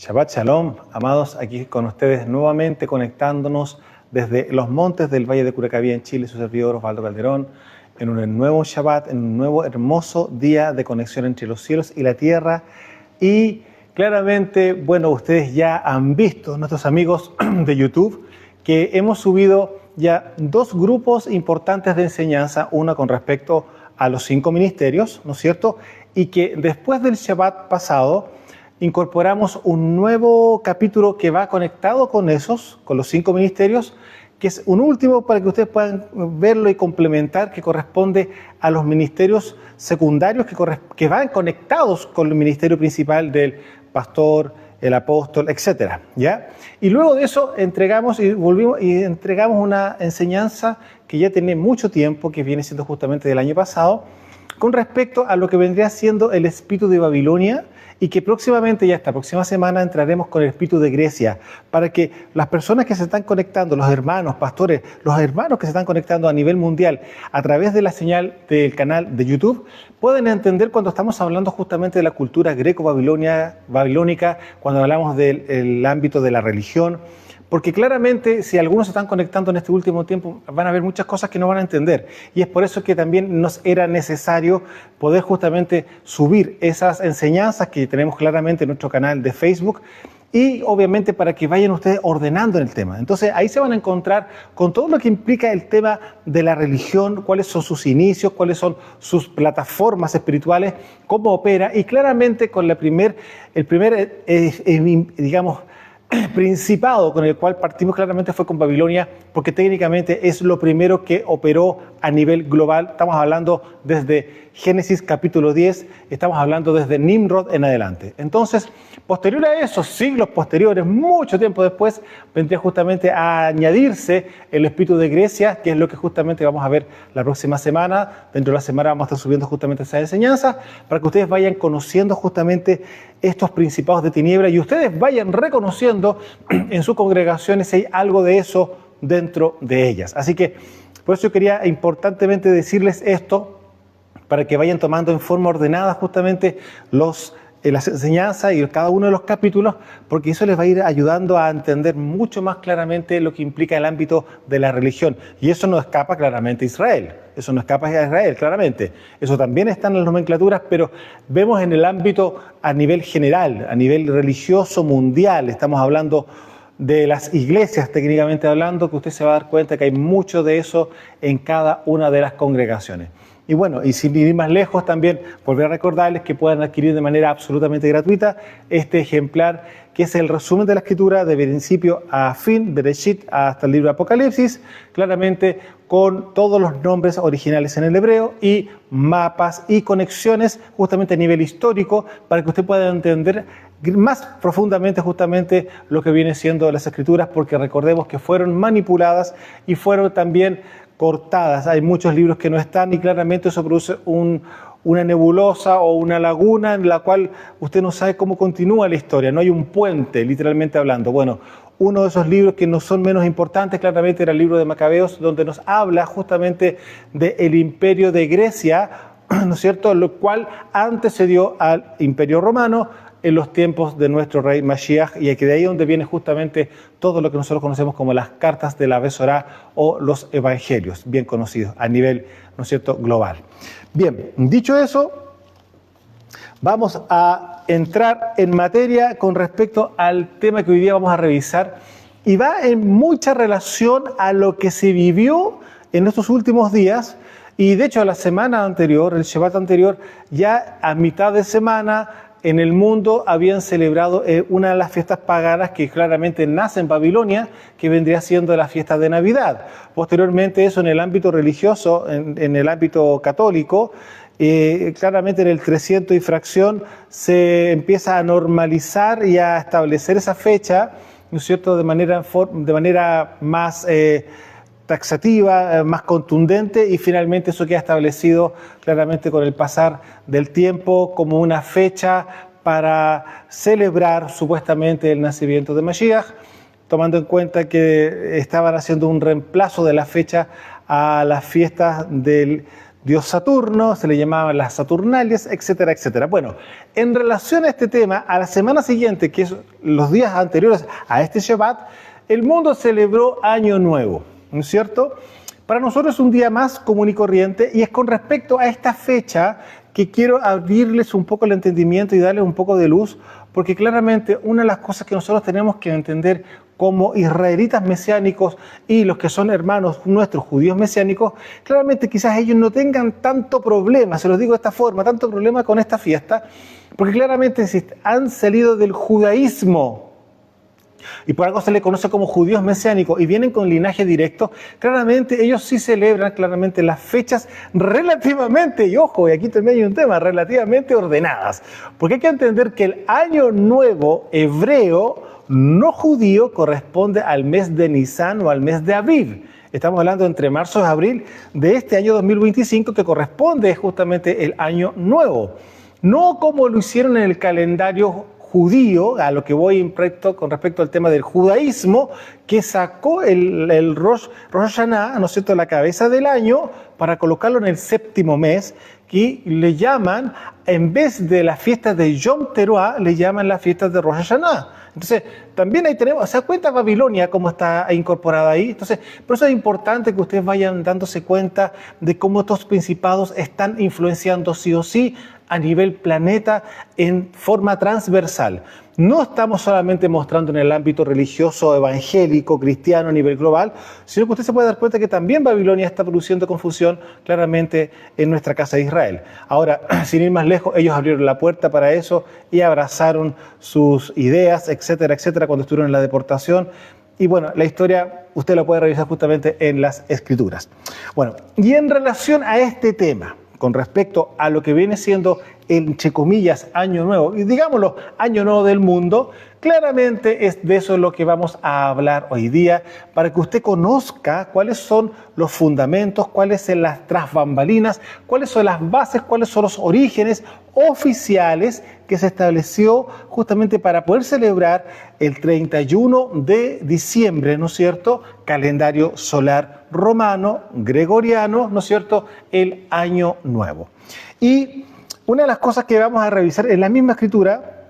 Shabbat Shalom, amados, aquí con ustedes nuevamente conectándonos desde los montes del Valle de Curacaví en Chile, su servidor Osvaldo Calderón, en un nuevo Shabbat, en un nuevo hermoso día de conexión entre los cielos y la tierra. Y claramente, bueno, ustedes ya han visto, nuestros amigos de YouTube, que hemos subido ya dos grupos importantes de enseñanza, una con respecto a los 5 ministerios, ¿no es cierto? Y que después del Shabbat pasado incorporamos un nuevo capítulo que va conectado con esos, con los 5 ministerios, que es un último para que ustedes puedan verlo y complementar, que corresponde a los ministerios secundarios que van conectados con el ministerio principal del pastor, el apóstol, etcétera, ¿ya? Y luego de eso entregamos una enseñanza que ya tiene mucho tiempo, que viene siendo justamente del año pasado, con respecto a lo que vendría siendo el espíritu de Babilonia, y que próximamente, ya esta próxima semana, entraremos con el espíritu de Grecia, para que las personas que se están conectando, los hermanos, pastores, los hermanos que se están conectando a nivel mundial a través de la señal del canal de YouTube, puedan entender cuando estamos hablando justamente de la cultura greco-babilónica, cuando hablamos del ámbito de la religión. Porque claramente, si algunos se están conectando en este último tiempo, van a ver muchas cosas que no van a entender. Y es por eso que también nos era necesario poder justamente subir esas enseñanzas que tenemos claramente en nuestro canal de Facebook, y obviamente para que vayan ustedes ordenando en el tema. Entonces ahí se van a encontrar con todo lo que implica el tema de la religión, cuáles son sus inicios, cuáles son sus plataformas espirituales, cómo opera, y claramente con el primer principado con el cual partimos claramente fue con Babilonia, porque técnicamente es lo primero que operó a nivel global. Estamos hablando desde Génesis capítulo 10, estamos hablando desde Nimrod en adelante. Entonces, posterior a eso, siglos posteriores, mucho tiempo después, vendría justamente a añadirse el espíritu de Grecia, que es lo que justamente vamos a ver la próxima semana. Dentro de la semana vamos a estar subiendo justamente esa enseñanza, para que ustedes vayan conociendo justamente estos principados de tiniebla y ustedes vayan reconociendo en sus congregaciones si hay algo de eso dentro de ellas. Así que por eso yo quería importantemente decirles esto, para que vayan tomando en forma ordenada justamente las enseñanzas y cada uno de los capítulos, porque eso les va a ir ayudando a entender mucho más claramente lo que implica el ámbito de la religión. Y eso no escapa claramente a Israel. Eso no escapa a Israel, claramente. Eso también está en las nomenclaturas, pero vemos en el ámbito a nivel general, a nivel religioso mundial. Estamos hablando de las iglesias, técnicamente hablando, que usted se va a dar cuenta que hay mucho de eso en cada una de las congregaciones. Y bueno, y sin ir más lejos, también volver a recordarles que puedan adquirir de manera absolutamente gratuita este ejemplar, que es el resumen de la Escritura de principio a fin, Bereshit hasta el libro de Apocalipsis, claramente con todos los nombres originales en el hebreo y mapas y conexiones justamente a nivel histórico, para que usted pueda entender más profundamente justamente lo que viene siendo las Escrituras, porque recordemos que fueron manipuladas y fueron también cortadas. Hay muchos libros que no están y claramente eso produce una nebulosa o una laguna en la cual usted no sabe cómo continúa la historia. No hay un puente, literalmente hablando. Bueno, uno de esos libros que no son menos importantes claramente era el libro de Macabeos, donde nos habla justamente del imperio de Grecia, ¿no es cierto?, lo cual antecedió al imperio romano en los tiempos de nuestro rey Mashiach, y que de ahí donde viene justamente todo lo que nosotros conocemos como las cartas de la Besorá o los evangelios, bien conocidos a nivel, ¿no es cierto?, global. Bien, dicho eso, vamos a entrar en materia con respecto al tema que hoy día vamos a revisar, y va en mucha relación a lo que se vivió en estos últimos días. Y de hecho la semana anterior, el Shabbat anterior, ya a mitad de semana, en el mundo habían celebrado una de las fiestas paganas que claramente nace en Babilonia, que vendría siendo la fiesta de Navidad. Posteriormente eso en el ámbito religioso, en el ámbito católico, claramente en el 300 y fracción se empieza a normalizar y a establecer esa fecha, ¿no es cierto?, de manera más taxativa, más contundente, y finalmente eso queda establecido claramente con el pasar del tiempo como una fecha para celebrar supuestamente el nacimiento de Mashiach, tomando en cuenta que estaban haciendo un reemplazo de la fecha a las fiestas dios Saturno, se le llamaban las Saturnalias, etcétera, etcétera. Bueno, en relación a este tema, a la semana siguiente, que es los días anteriores a este Shabbat, el mundo celebró Año Nuevo, ¿no es cierto? Para nosotros es un día más común y corriente, y es con respecto a esta fecha que quiero abrirles un poco el entendimiento y darles un poco de luz, porque claramente una de las cosas que nosotros tenemos que entender como israelitas mesiánicos y los que son hermanos nuestros judíos mesiánicos, claramente quizás ellos no tengan tanto problema, se los digo de esta forma, tanto problema con esta fiesta, porque claramente si han salido del judaísmo, y por algo se le conoce como judíos mesiánicos y vienen con linaje directo, claramente ellos sí celebran claramente las fechas relativamente, y ojo, y aquí también hay un tema, relativamente ordenadas, porque hay que entender que el año nuevo hebreo no judío corresponde al mes de Nisan o al mes de Aviv. Estamos hablando entre marzo y abril de este año 2025, que corresponde justamente el año nuevo, no como lo hicieron en el calendario judío, a lo que voy con respecto al tema del judaísmo, que sacó el Rosh Hashanah, ¿no es cierto?, la cabeza del año, para colocarlo en el séptimo mes, que le llaman, en vez de las fiestas de Yom Teruah, le llaman las fiestas de Rosh Hashanah. Entonces, también ahí tenemos, ¿se da cuenta Babilonia cómo está incorporada ahí? Entonces, por eso es importante que ustedes vayan dándose cuenta de cómo estos principados están influenciando sí o sí a nivel planeta en forma transversal. No estamos solamente mostrando en el ámbito religioso, evangélico, cristiano a nivel global, sino que usted se puede dar cuenta que también Babilonia está produciendo confusión claramente en nuestra casa de Israel. Ahora, sin ir más lejos, ellos abrieron la puerta para eso y abrazaron sus ideas, etcétera, etcétera, cuando estuvieron en la deportación. Y bueno, la historia usted la puede revisar justamente en las Escrituras. Bueno, y en relación a este tema, con respecto a lo que viene siendo, entre comillas, Año Nuevo, y digámoslo, Año Nuevo del mundo, claramente es de eso lo que vamos a hablar hoy día, para que usted conozca cuáles son los fundamentos, cuáles son las tras bambalinas, cuáles son las bases, cuáles son los orígenes oficiales que se estableció justamente para poder celebrar el 31 de diciembre, ¿no es cierto?, calendario solar romano, gregoriano, ¿no es cierto?, el Año Nuevo. Y una de las cosas que vamos a revisar en la misma escritura,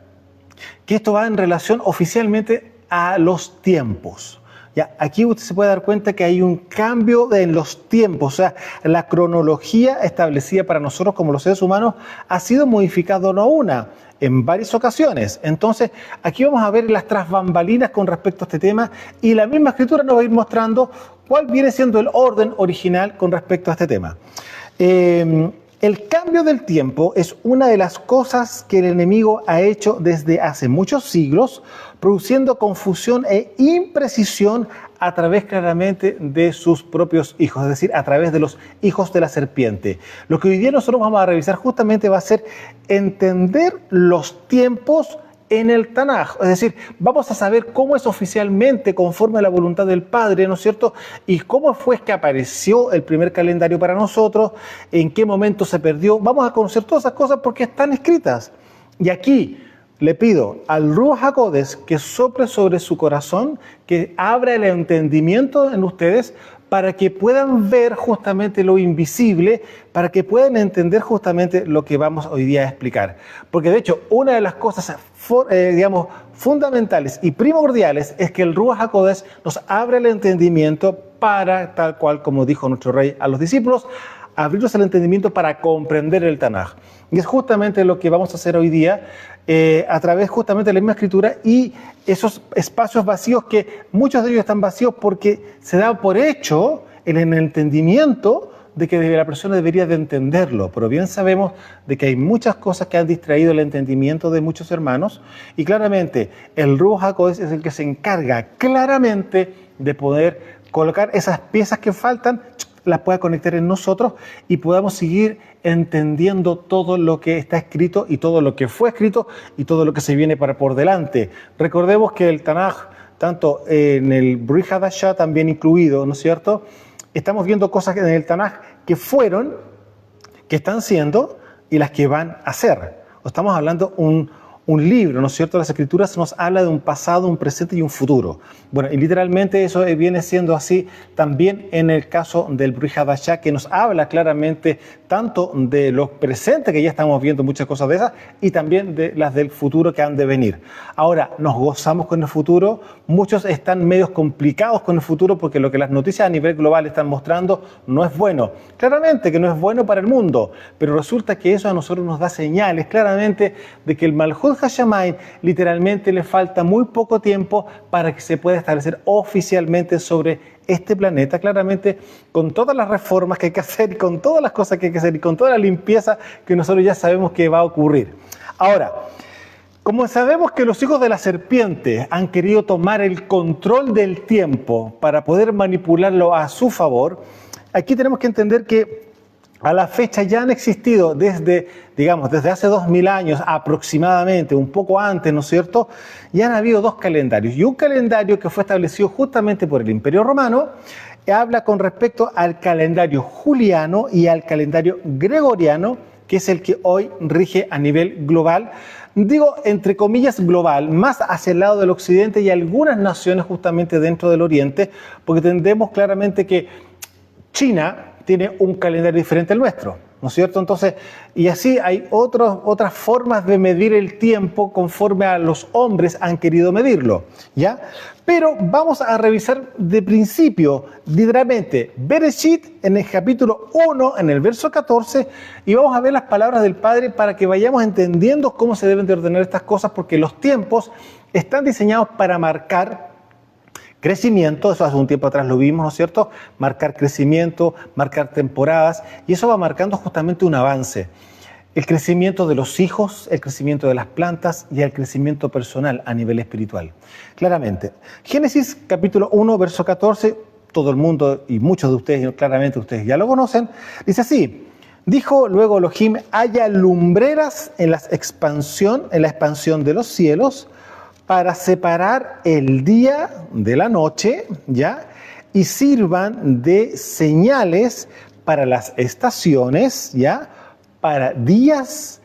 que esto va en relación oficialmente a los tiempos. Ya, aquí usted se puede dar cuenta que hay un cambio en los tiempos, o sea, la cronología establecida para nosotros como los seres humanos ha sido modificada no una, en varias ocasiones. Entonces, aquí vamos a ver las tras bambalinas con respecto a este tema, y la misma escritura nos va a ir mostrando cuál viene siendo el orden original con respecto a este tema. El cambio del tiempo es una de las cosas que el enemigo ha hecho desde hace muchos siglos, produciendo confusión e imprecisión a través claramente de sus propios hijos, es decir, a través de los hijos de la serpiente. Lo que hoy día nosotros vamos a revisar justamente va a ser entender los tiempos en el Tanaj, es decir, vamos a saber cómo es oficialmente conforme a la voluntad del Padre, ¿no es cierto? Y cómo fue que apareció el primer calendario para nosotros, en qué momento se perdió. Vamos a conocer todas esas cosas porque están escritas. Y aquí le pido al Ruach HaKodesh que sople sobre su corazón, que abra el entendimiento en ustedes para que puedan ver justamente lo invisible, para que puedan entender justamente lo que vamos hoy día a explicar. Porque de hecho, una de las cosas fundamentales y primordiales es que el Ruach HaKodesh nos abre el entendimiento para, tal cual como dijo nuestro rey a los discípulos, abrirnos el entendimiento para comprender el Tanaj. Y es justamente lo que vamos a hacer hoy día a través justamente de la misma escritura y esos espacios vacíos que muchos de ellos están vacíos porque se da por hecho en el entendimiento de que la persona debería de entenderlo, pero bien sabemos de que hay muchas cosas que han distraído el entendimiento de muchos hermanos y claramente el Ruach HaKodesh es el que se encarga claramente de poder colocar esas piezas que faltan, las pueda conectar en nosotros y podamos seguir entendiendo todo lo que está escrito y todo lo que fue escrito y todo lo que se viene para por delante. Recordemos que el Tanaj, tanto en el Brit Hadashah también incluido, ¿no es cierto?, estamos viendo cosas en el Tanaj que fueron, que están siendo y las que van a ser. Estamos hablando un un libro, ¿no es cierto? Las Escrituras nos habla de un pasado, un presente y un futuro. Bueno, y literalmente eso viene siendo así también en el caso del Brit Hadashah, que nos habla claramente tanto de los presentes, que ya estamos viendo muchas cosas de esas, y también de las del futuro que han de venir. Ahora, nos gozamos con el futuro, muchos están medios complicados con el futuro porque lo que las noticias a nivel global están mostrando no es bueno. Claramente que no es bueno para el mundo, pero resulta que eso a nosotros nos da señales claramente de que el Malhut Hashamayim literalmente le falta muy poco tiempo para que se pueda establecer oficialmente sobre este planeta, claramente con todas las reformas que hay que hacer y con todas las cosas que hay que hacer y con toda la limpieza que nosotros ya sabemos que va a ocurrir. Ahora, como sabemos que los hijos de la serpiente han querido tomar el control del tiempo para poder manipularlo a su favor, aquí tenemos que entender que a la fecha ya han existido desde hace 2000 años aproximadamente, un poco antes, ¿no es cierto? Ya han habido dos calendarios. Y un calendario que fue establecido justamente por el Imperio Romano habla con respecto al calendario juliano y al calendario gregoriano, que es el que hoy rige a nivel global. Digo, entre comillas, global, más hacia el lado del occidente y algunas naciones justamente dentro del oriente, porque entendemos claramente que China tiene un calendario diferente al nuestro, ¿no es cierto? Entonces, y así hay otras formas de medir el tiempo conforme a los hombres han querido medirlo, ¿ya? Pero vamos a revisar de principio, literalmente, Bereshit en el capítulo 1, en el verso 14, y vamos a ver las palabras del Padre para que vayamos entendiendo cómo se deben de ordenar estas cosas, porque los tiempos están diseñados para marcar crecimiento, eso hace un tiempo atrás lo vimos, ¿no es cierto? Marcar crecimiento, marcar temporadas, y eso va marcando justamente un avance. El crecimiento de los hijos, el crecimiento de las plantas y el crecimiento personal a nivel espiritual. Claramente. Génesis capítulo 1, verso 14, todo el mundo y muchos de ustedes, claramente ustedes ya lo conocen, dice así: dijo luego Elohim, haya lumbreras en la expansión de los cielos, para separar el día de la noche, ¿ya? Y sirvan de señales para las estaciones, ¿ya? Para días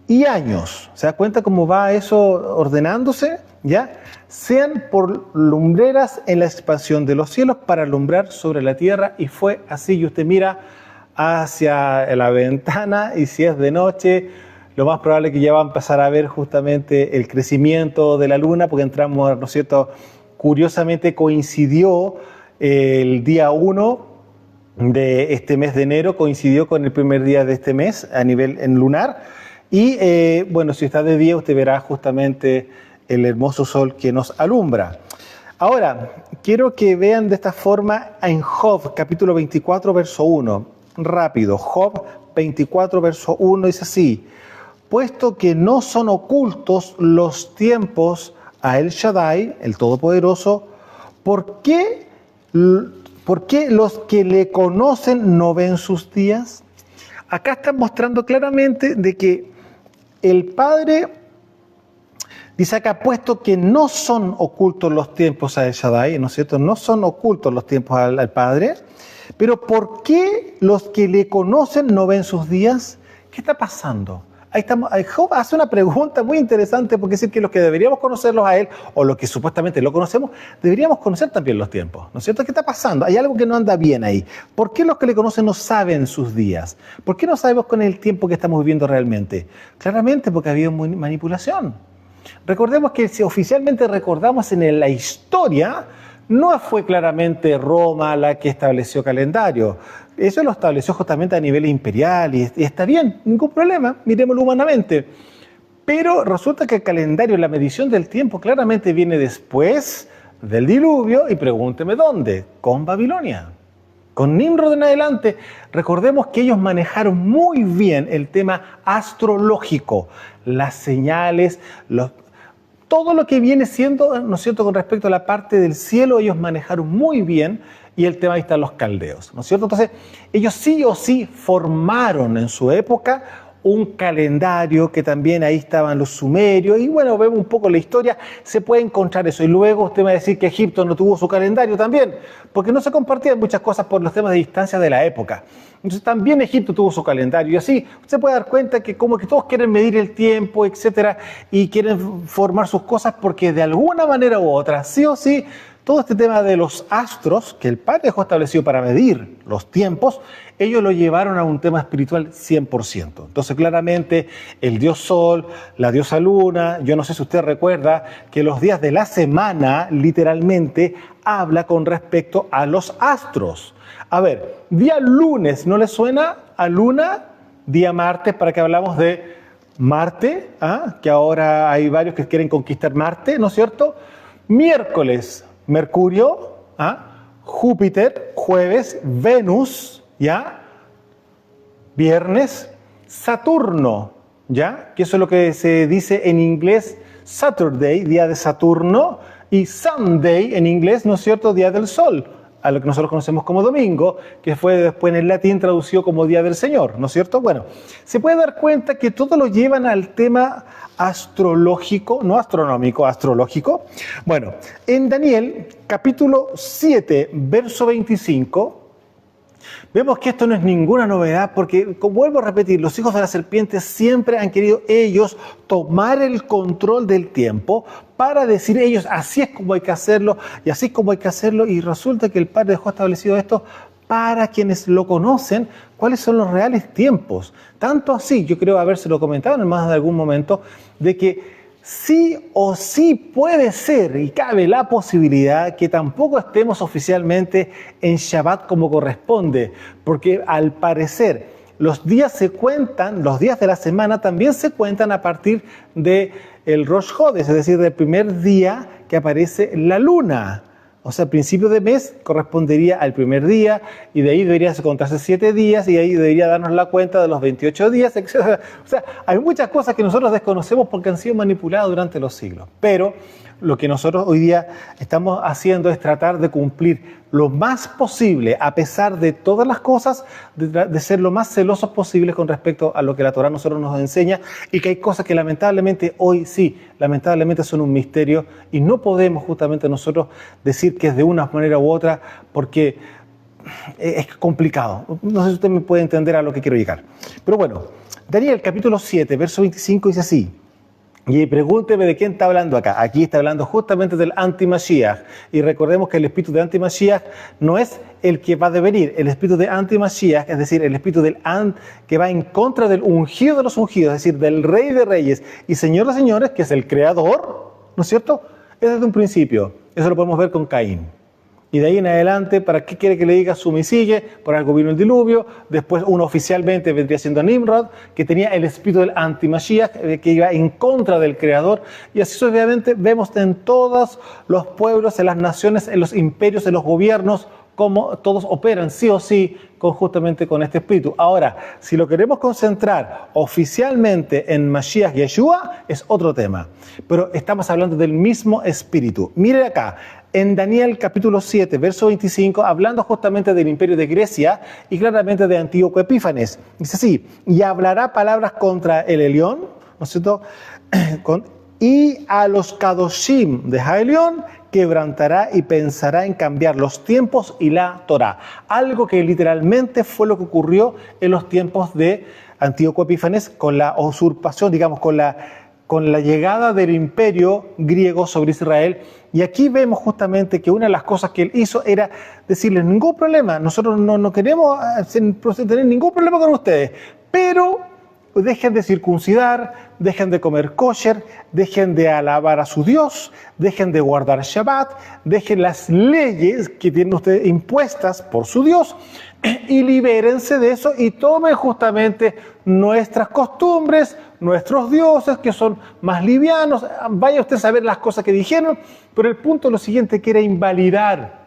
y años. ¿Se da cuenta cómo va eso ordenándose? ¿Ya? Sean por lumbreras en la expansión de los cielos para alumbrar sobre la tierra. Y fue así. Y usted mira hacia la ventana y si es de noche, lo más probable es que ya va a empezar a ver justamente el crecimiento de la luna, porque entramos, ¿no es cierto? Curiosamente coincidió el día 1 de este mes de enero, coincidió con el primer día de este mes a nivel lunar. Y bueno, si está de día, usted verá justamente el hermoso sol que nos alumbra. Ahora, quiero que vean de esta forma en Job, capítulo 24, verso 1. Rápido, Job 24, verso 1 dice así: puesto que no son ocultos los tiempos a El Shaddai, el Todopoderoso, ¿por qué los que le conocen no ven sus días? Acá están mostrando claramente de que el Padre dice acá, puesto que no son ocultos los tiempos a El Shaddai, ¿no es cierto? No son ocultos los tiempos al Padre, pero ¿por qué los que le conocen no ven sus días? ¿Qué está pasando? Ahí estamos. Job hace una pregunta muy interesante, porque es decir que los que deberíamos conocerlos a él, o los que supuestamente lo conocemos, deberíamos conocer también los tiempos, ¿no es cierto? ¿Qué está pasando? Hay algo que no anda bien ahí. ¿Por qué los que le conocen no saben sus días? ¿Por qué no sabemos con el tiempo que estamos viviendo realmente? Claramente porque ha habido manipulación. Recordemos que si oficialmente recordamos en la historia, no fue claramente Roma la que estableció calendario. Eso lo estableció justamente a nivel imperial y está bien, ningún problema, miremoslo humanamente. Pero resulta que el calendario, la medición del tiempo, claramente viene después del diluvio, y pregúnteme dónde, con Babilonia. Con Nimrod en adelante, recordemos que ellos manejaron muy bien el tema astrológico, las señales, todo lo que viene siendo, ¿no es cierto?, con respecto a la parte del cielo, ellos manejaron muy bien, y el tema ahí están los caldeos, ¿no es cierto? Entonces, ellos sí o sí formaron en su época un calendario, que también ahí estaban los sumerios, y bueno, vemos un poco la historia, se puede encontrar eso. Y luego usted va a decir que Egipto no tuvo su calendario también, porque no se compartían muchas cosas por los temas de distancia de la época. Entonces también Egipto tuvo su calendario, y así usted puede dar cuenta que como que todos quieren medir el tiempo, etcétera, y quieren formar sus cosas porque de alguna manera u otra, sí o sí, todo este tema de los astros, que el Padre dejó establecido para medir los tiempos, ellos lo llevaron a un tema espiritual 100%. Entonces, claramente, el dios Sol, la diosa Luna, yo no sé si usted recuerda que los días de la semana, literalmente, habla con respecto a los astros. A ver, día lunes, ¿no le suena a Luna? Día martes, para que hablamos de Marte, que ahora hay varios que quieren conquistar Marte, ¿no es cierto? Miércoles, Mercurio, Júpiter, jueves, Venus, ¿ya? Viernes, Saturno, ¿ya? Que eso es lo que se dice en inglés Saturday, día de Saturno, y Sunday en inglés, ¿no es cierto?, día del Sol, a lo que nosotros conocemos como domingo, que fue después en el latín traducido como Día del Señor, ¿no es cierto? Bueno, se puede dar cuenta que todo lo llevan al tema astrológico, no astronómico, astrológico. Bueno, en Daniel, capítulo 7, verso 25, vemos que esto no es ninguna novedad porque, como vuelvo a repetir, los hijos de la serpiente siempre han querido ellos tomar el control del tiempo para decir ellos, así es como hay que hacerlo y así es como hay que hacerlo, y resulta que el Padre dejó establecido esto para quienes lo conocen, cuáles son los reales tiempos. Tanto así, yo creo habérselo comentado en más de algún momento, de que sí o sí puede ser y cabe la posibilidad que tampoco estemos oficialmente en Shabbat como corresponde, porque al parecer los días se cuentan, los días de la semana también se cuentan a partir del Rosh Hodesh, es decir, del primer día que aparece la luna. O sea, el principio de mes correspondería al primer día y de ahí debería contarse 7 días y ahí debería darnos la cuenta de los 28 días, etc. O sea, hay muchas cosas que nosotros desconocemos porque han sido manipuladas durante los siglos. Pero lo que nosotros hoy día estamos haciendo es tratar de cumplir lo más posible, a pesar de todas las cosas, de ser lo más celosos posibles con respecto a lo que la Torá nosotros nos enseña, y que hay cosas que lamentablemente hoy sí, lamentablemente son un misterio y no podemos justamente nosotros decir que es de una manera u otra porque es complicado. No sé si usted me puede entender a lo que quiero llegar. Pero bueno, Daniel capítulo 7, verso 25 dice así. Y pregúnteme de quién está hablando acá. Aquí está hablando justamente del anti-Mashiach. Y recordemos que el espíritu de anti-Mashiach no es el que va a devenir. El espíritu de anti-Mashiach, es decir, el espíritu que va en contra del ungido de los ungidos, es decir, del Rey de Reyes y Señor de Señores, que es el Creador, ¿no es cierto? Es desde un principio. Eso lo podemos ver con Caín. Y de ahí en adelante, ¿para qué quiere que le diga suma y sigue? Por algo vino el diluvio. Después uno oficialmente vendría siendo Nimrod, que tenía el espíritu del anti-Mashiach, que iba en contra del Creador. Y así sucesivamente vemos en todos los pueblos, en las naciones, en los imperios, en los gobiernos, cómo todos operan sí o sí justamente con este espíritu. Ahora, si lo queremos concentrar oficialmente en Mashiach Yeshua, es otro tema. Pero estamos hablando del mismo espíritu. Mire acá, en Daniel capítulo 7, verso 25, hablando justamente del imperio de Grecia y claramente de Antíoco Epífanes. Dice así, y hablará palabras contra el Elión, ¿no es cierto? Y a los Kadoshim de Jaelión quebrantará y pensará en cambiar los tiempos y la Torá. Algo que literalmente fue lo que ocurrió en los tiempos de Antíoco Epífanes con la usurpación, digamos, con la llegada del imperio griego sobre Israel. Y aquí vemos justamente que una de las cosas que él hizo era decirles, ningún problema, nosotros no queremos tener ningún problema con ustedes, pero dejen de circuncidar, dejen de comer kosher, dejen de alabar a su Dios, dejen de guardar Shabbat, dejen las leyes que tienen ustedes impuestas por su Dios y libérense de eso y tomen justamente nuestras costumbres, nuestros dioses que son más livianos. Vaya usted a saber las cosas que dijeron, pero el punto es lo siguiente, que era invalidar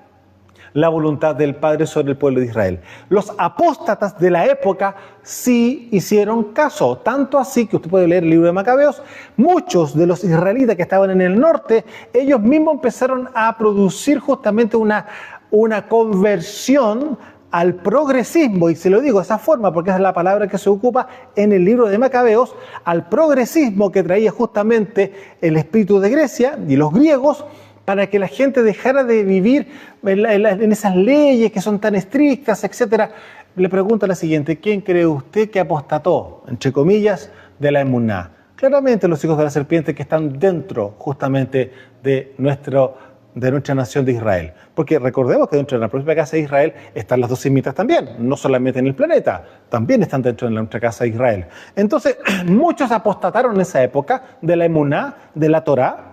la voluntad del Padre sobre el pueblo de Israel. Los apóstatas de la época sí hicieron caso, tanto así que usted puede leer el libro de Macabeos, muchos de los israelitas que estaban en el norte, ellos mismos empezaron a producir justamente una conversión al progresismo, y se lo digo de esa forma porque es la palabra que se ocupa en el libro de Macabeos, al progresismo que traía justamente el espíritu de Grecia y los griegos, para que la gente dejara de vivir en esas leyes que son tan estrictas, etc. Le pregunto la siguiente: ¿quién cree usted que apostató, entre comillas, de la emuná? Claramente los hijos de la serpiente, que están dentro justamente de nuestra nación de Israel. Porque recordemos que dentro de la propia casa de Israel están las 12 semitas también, no solamente en el planeta, también están dentro de nuestra casa de Israel. Entonces, muchos apostataron en esa época de la emuná, de la Torá,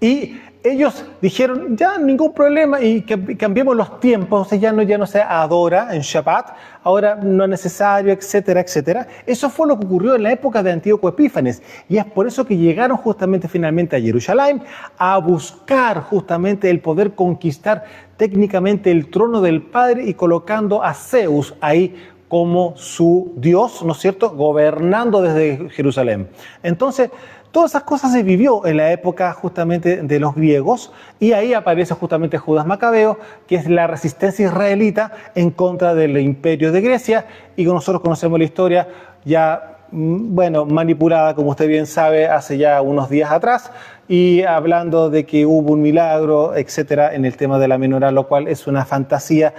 y ellos dijeron, ya, ningún problema, y cambiemos los tiempos, o sea, ya no se adora en Shabbat, ahora no es necesario, etcétera, etcétera. Eso fue lo que ocurrió en la época de Antíoco Epífanes, y es por eso que llegaron justamente finalmente a Jerusalén a buscar justamente el poder conquistar técnicamente el trono del Padre y colocando a Zeus ahí como su Dios, ¿no es cierto?, gobernando desde Jerusalén. Entonces, todas esas cosas se vivió en la época justamente de los griegos, y ahí aparece justamente Judas Macabeo, que es la resistencia israelita en contra del imperio de Grecia, y nosotros conocemos la historia ya, bueno, manipulada, como usted bien sabe, hace ya unos días atrás, y hablando de que hubo un milagro, etcétera, en el tema de la menorá, lo cual es una fantasía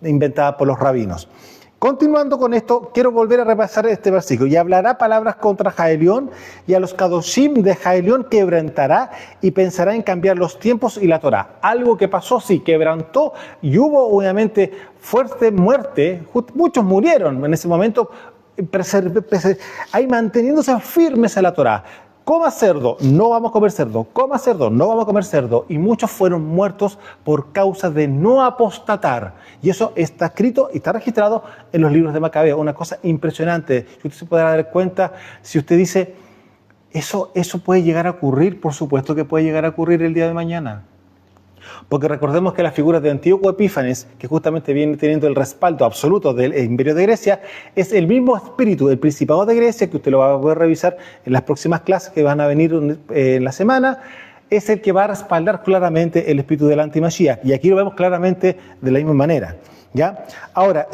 inventada por los rabinos. Continuando con esto, quiero volver a repasar este versículo. Y hablará palabras contra Jaelión, y a los Kadoshim de Jaelión quebrantará, y pensará en cambiar los tiempos y la Torá. Algo que pasó, sí, quebrantó, y hubo obviamente fuerte muerte. Muchos murieron en ese momento, ahí manteniéndose firmes a la Torá. Coma cerdo, no vamos a comer cerdo. Coma cerdo, no vamos a comer cerdo. Y muchos fueron muertos por causa de no apostatar. Y eso está escrito y está registrado en los libros de Macabeo. Una cosa impresionante. Usted se podrá dar cuenta si usted dice, ¿eso puede llegar a ocurrir? Por supuesto que puede llegar a ocurrir el día de mañana. Porque recordemos que la figura de Antíoco Epífanes, que justamente viene teniendo el respaldo absoluto del imperio de Grecia, es el mismo espíritu del Principado de Grecia, que usted lo va a poder revisar en las próximas clases que van a venir en la semana, es el que va a respaldar claramente el espíritu del antimashiach. Y aquí lo vemos claramente de la misma manera, ¿ya? Ahora,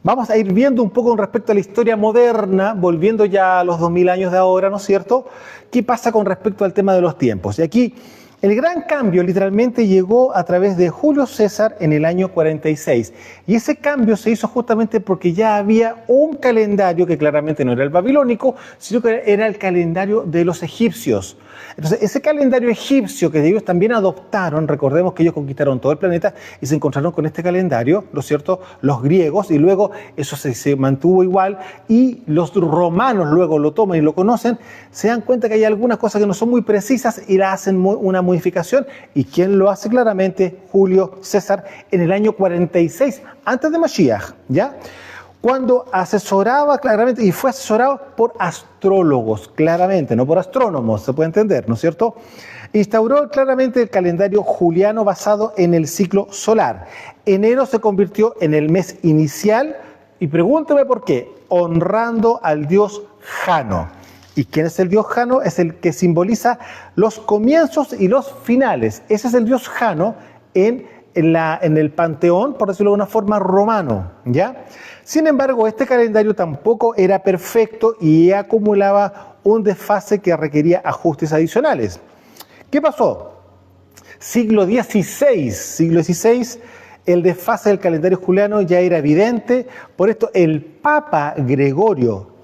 vamos a ir viendo un poco con respecto a la historia moderna, volviendo ya a los 2000 años de ahora, ¿no es cierto? ¿Qué pasa con respecto al tema de los tiempos? Y aquí el gran cambio literalmente llegó a través de Julio César en el año 46. Y ese cambio se hizo justamente porque ya había un calendario que claramente no era el babilónico, sino que era el calendario de los egipcios. Entonces, ese calendario egipcio que ellos también adoptaron, recordemos que ellos conquistaron todo el planeta y se encontraron con este calendario, ¿no es cierto?, los griegos, y luego eso se mantuvo igual, y los romanos luego lo toman y lo conocen, se dan cuenta que hay algunas cosas que no son muy precisas y la hacen una modificación. ¿Y quién lo hace? Claramente Julio César en el año 46, antes de Mashiach, ¿ya? Cuando asesoraba claramente, y fue asesorado por astrólogos, claramente, no por astrónomos, se puede entender, ¿no es cierto? Instauró claramente el calendario juliano basado en el ciclo solar. Enero se convirtió en el mes inicial, y pregúnteme por qué, honrando al dios Jano. ¿Y quién es el dios Jano? Es el que simboliza los comienzos y los finales. Ese es el dios Jano en el panteón, por decirlo de una forma, romano, ¿ya? Sin embargo, este calendario tampoco era perfecto y acumulaba un desfase que requería ajustes adicionales. ¿Qué pasó? Siglo XVI, el desfase del calendario juliano ya era evidente. Por esto, el Papa Gregorio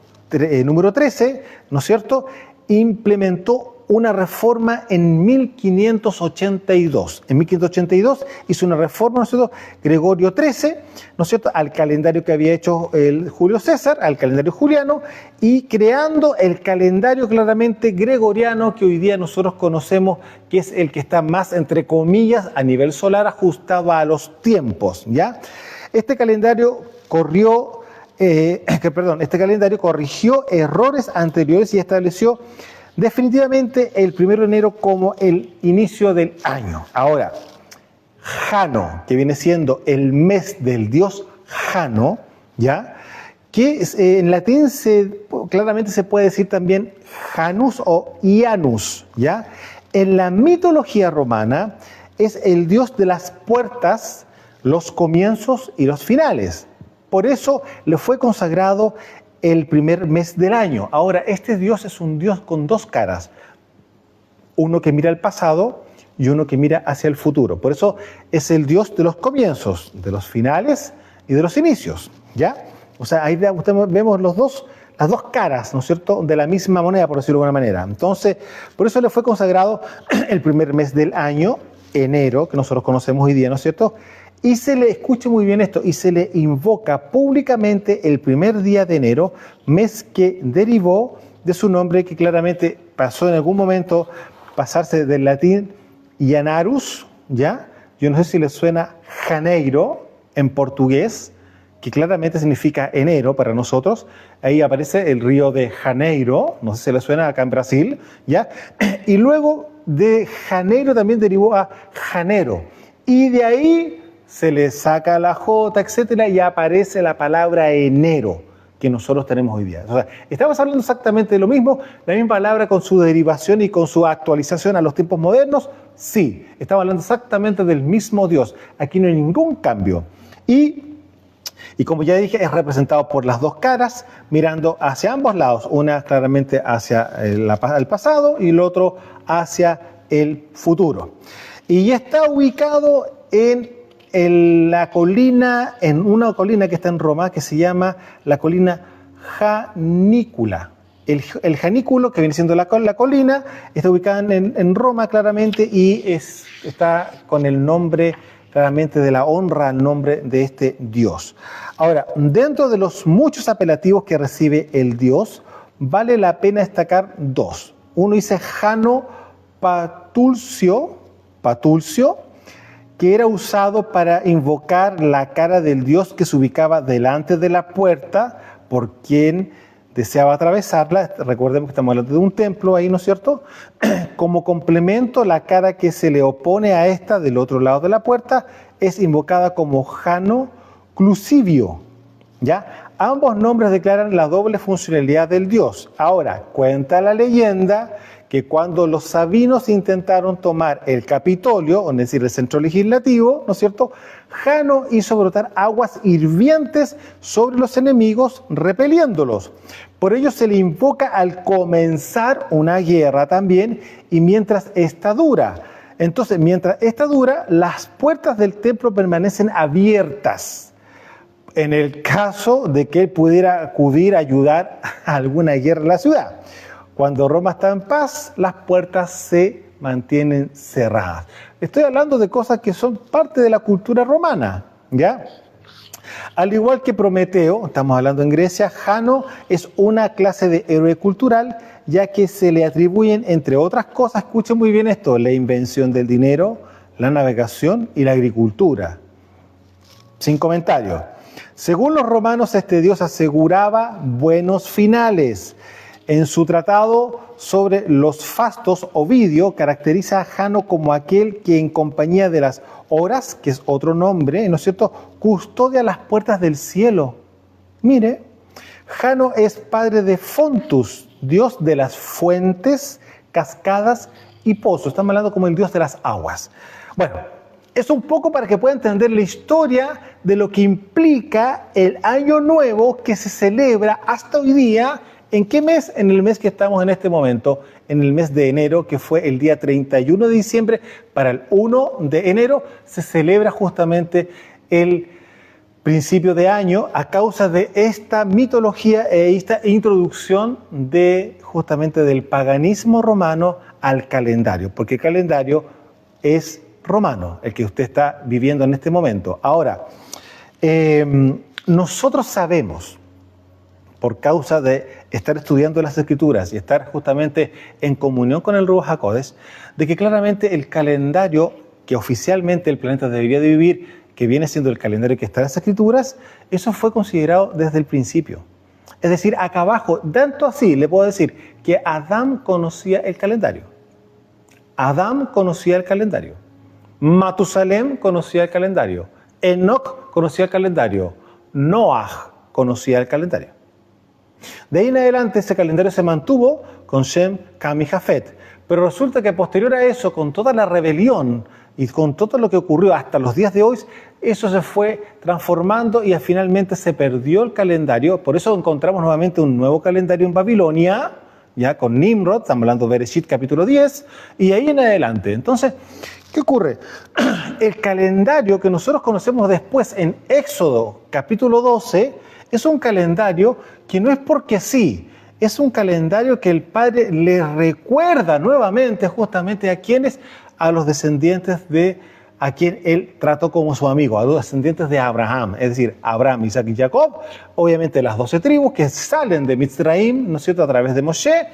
número 13, ¿no es cierto?, implementó una reforma en 1582. En 1582 hizo una reforma, ¿no es cierto?, Gregorio XIII, ¿no es cierto?, al calendario que había hecho el Julio César, al calendario juliano, y creando el calendario claramente gregoriano que hoy día nosotros conocemos, que es el que está más, entre comillas, a nivel solar, ajustado a los tiempos, ¿ya? Este calendario corrigió errores anteriores y estableció definitivamente el 1 de enero como el inicio del año. Ahora, Jano, que viene siendo el mes del dios Jano, ¿ya?, que en latín claramente se puede decir también Janus o Janus, ¿ya? En la mitología romana es el dios de las puertas, los comienzos y los finales. Por eso le fue consagrado el primer mes del año. Ahora, este Dios es un Dios con dos caras. Uno que mira al pasado y uno que mira hacia el futuro. Por eso es el Dios de los comienzos, de los finales y de los inicios, ¿ya? O sea, ahí vemos las dos caras, ¿no es cierto?, de la misma moneda, por decirlo de alguna manera. Entonces, por eso le fue consagrado el primer mes del año, enero, que nosotros conocemos hoy día, ¿no es cierto? Y se le, escuche muy bien esto, y se le invoca públicamente el primer día de enero, mes que derivó de su nombre, que claramente pasó en algún momento pasarse del latín Janarus, ¿ya? Yo no sé si les suena Janeiro en portugués, que claramente significa enero para nosotros. Ahí aparece el río de Janeiro, no sé si les suena acá en Brasil, ¿ya? Y luego de Janeiro también derivó a Janero. Y de ahí se le saca la J, etcétera, y aparece la palabra enero, que nosotros tenemos hoy día. O sea, estamos hablando exactamente de lo mismo, la misma palabra con su derivación y con su actualización a los tiempos modernos. Sí, estamos hablando exactamente del mismo Dios. Aquí no hay ningún cambio. Y como ya dije, es representado por las dos caras, mirando hacia ambos lados. Una claramente hacia el pasado y el otro hacia el futuro. Y está ubicado en la colina, en una colina que está en Roma, que se llama la colina Janícula. El Janículo, que viene siendo la colina, está ubicada en Roma claramente y está con el nombre claramente de la honra al nombre de este Dios. Ahora, dentro de los muchos apelativos que recibe el Dios, vale la pena destacar dos. Uno dice Jano Patulcio, que era usado para invocar la cara del Dios que se ubicaba delante de la puerta por quien deseaba atravesarla. Recordemos que estamos hablando de un templo ahí, ¿no es cierto? Como complemento, la cara que se le opone a esta del otro lado de la puerta es invocada como Jano Clusivio, ¿ya? Ambos nombres declaran la doble funcionalidad del Dios. Ahora, cuenta la leyenda que cuando los sabinos intentaron tomar el Capitolio, es decir, el centro legislativo, ¿no es cierto?, Jano hizo brotar aguas hirvientes sobre los enemigos, repeliéndolos. Por ello se le invoca al comenzar una guerra también, y mientras esta dura. Entonces, mientras esta dura, las puertas del templo permanecen abiertas, en el caso de que él pudiera acudir a ayudar a alguna guerra en la ciudad. Cuando Roma está en paz, las puertas se mantienen cerradas. Estoy hablando de cosas que son parte de la cultura romana, ¿ya? Al igual que Prometeo, estamos hablando en Grecia, Jano es una clase de héroe cultural, ya que se le atribuyen, entre otras cosas, escuchen muy bien esto, la invención del dinero, la navegación y la agricultura. Sin comentarios. Según los romanos, este dios aseguraba buenos finales. En su tratado sobre los fastos, Ovidio caracteriza a Jano como aquel que en compañía de las horas, que es otro nombre, ¿no es cierto?, custodia las puertas del cielo. Mire, Jano es padre de Fontus, dios de las fuentes, cascadas y pozos. Estamos hablando como el dios de las aguas. Bueno, es un poco para que pueda entender la historia de lo que implica el Año Nuevo que se celebra hasta hoy día. ¿En qué mes? En el mes que estamos en este momento, en el mes de enero, que fue el día 31 de diciembre. Para el 1 de enero se celebra justamente el principio de año a causa de esta mitología e esta introducción de justamente del paganismo romano al calendario, porque el calendario es romano, el que usted está viviendo en este momento. Ahora, nosotros sabemos, por causa de estar estudiando las Escrituras y estar justamente en comunión con el Ruach HaKodesh, de que claramente el calendario que oficialmente el planeta debería de vivir, que viene siendo el calendario que está en las Escrituras, eso fue considerado desde el principio. Es decir, acá abajo, tanto así, le puedo decir que Adán conocía el calendario. Adán conocía el calendario. Matusalem conocía el calendario. Enoc conocía el calendario. Noah conocía el calendario. De ahí en adelante ese calendario se mantuvo con Shem, Cam y Jafet. Pero resulta que posterior a eso, con toda la rebelión Y con todo lo que ocurrió hasta los días de hoy, eso se fue transformando y finalmente se perdió el calendario. Por eso encontramos nuevamente un nuevo calendario en Babilonia, ya con Nimrod, estamos hablando de Bereshit capítulo 10, y ahí en adelante. Entonces, ¿qué ocurre? El calendario que nosotros conocemos después en Éxodo capítulo 12 es un calendario que no es porque sí, es un calendario que el Padre le recuerda nuevamente justamente a quienes, a los descendientes de a quien él trató como su amigo, a los descendientes de Abraham, es decir, Abraham, Isaac y Jacob, obviamente las 12 tribus que salen de Mitzraim, ¿no es cierto?, a través de Moshe.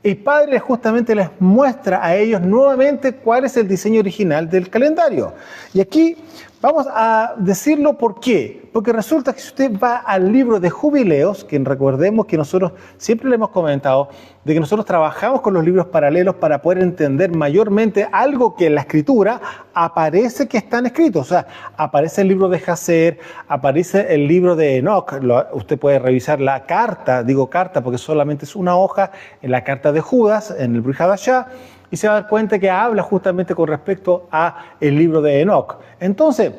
El Padre justamente les muestra a ellos nuevamente cuál es el diseño original del calendario. Y aquí vamos a decirlo por qué. Porque resulta que si usted va al libro de Jubileos, que recordemos que nosotros siempre le hemos comentado, de que nosotros trabajamos con los libros paralelos para poder entender mayormente algo que en la escritura aparece que están escritos. O sea, aparece el libro de Jacer, aparece el libro de Enoch. Usted puede revisar la carta, digo carta porque solamente es una hoja, en la carta de Judas, en el Brit Hadashah, y se va a dar cuenta que habla justamente con respecto a el libro de Enoch. Entonces,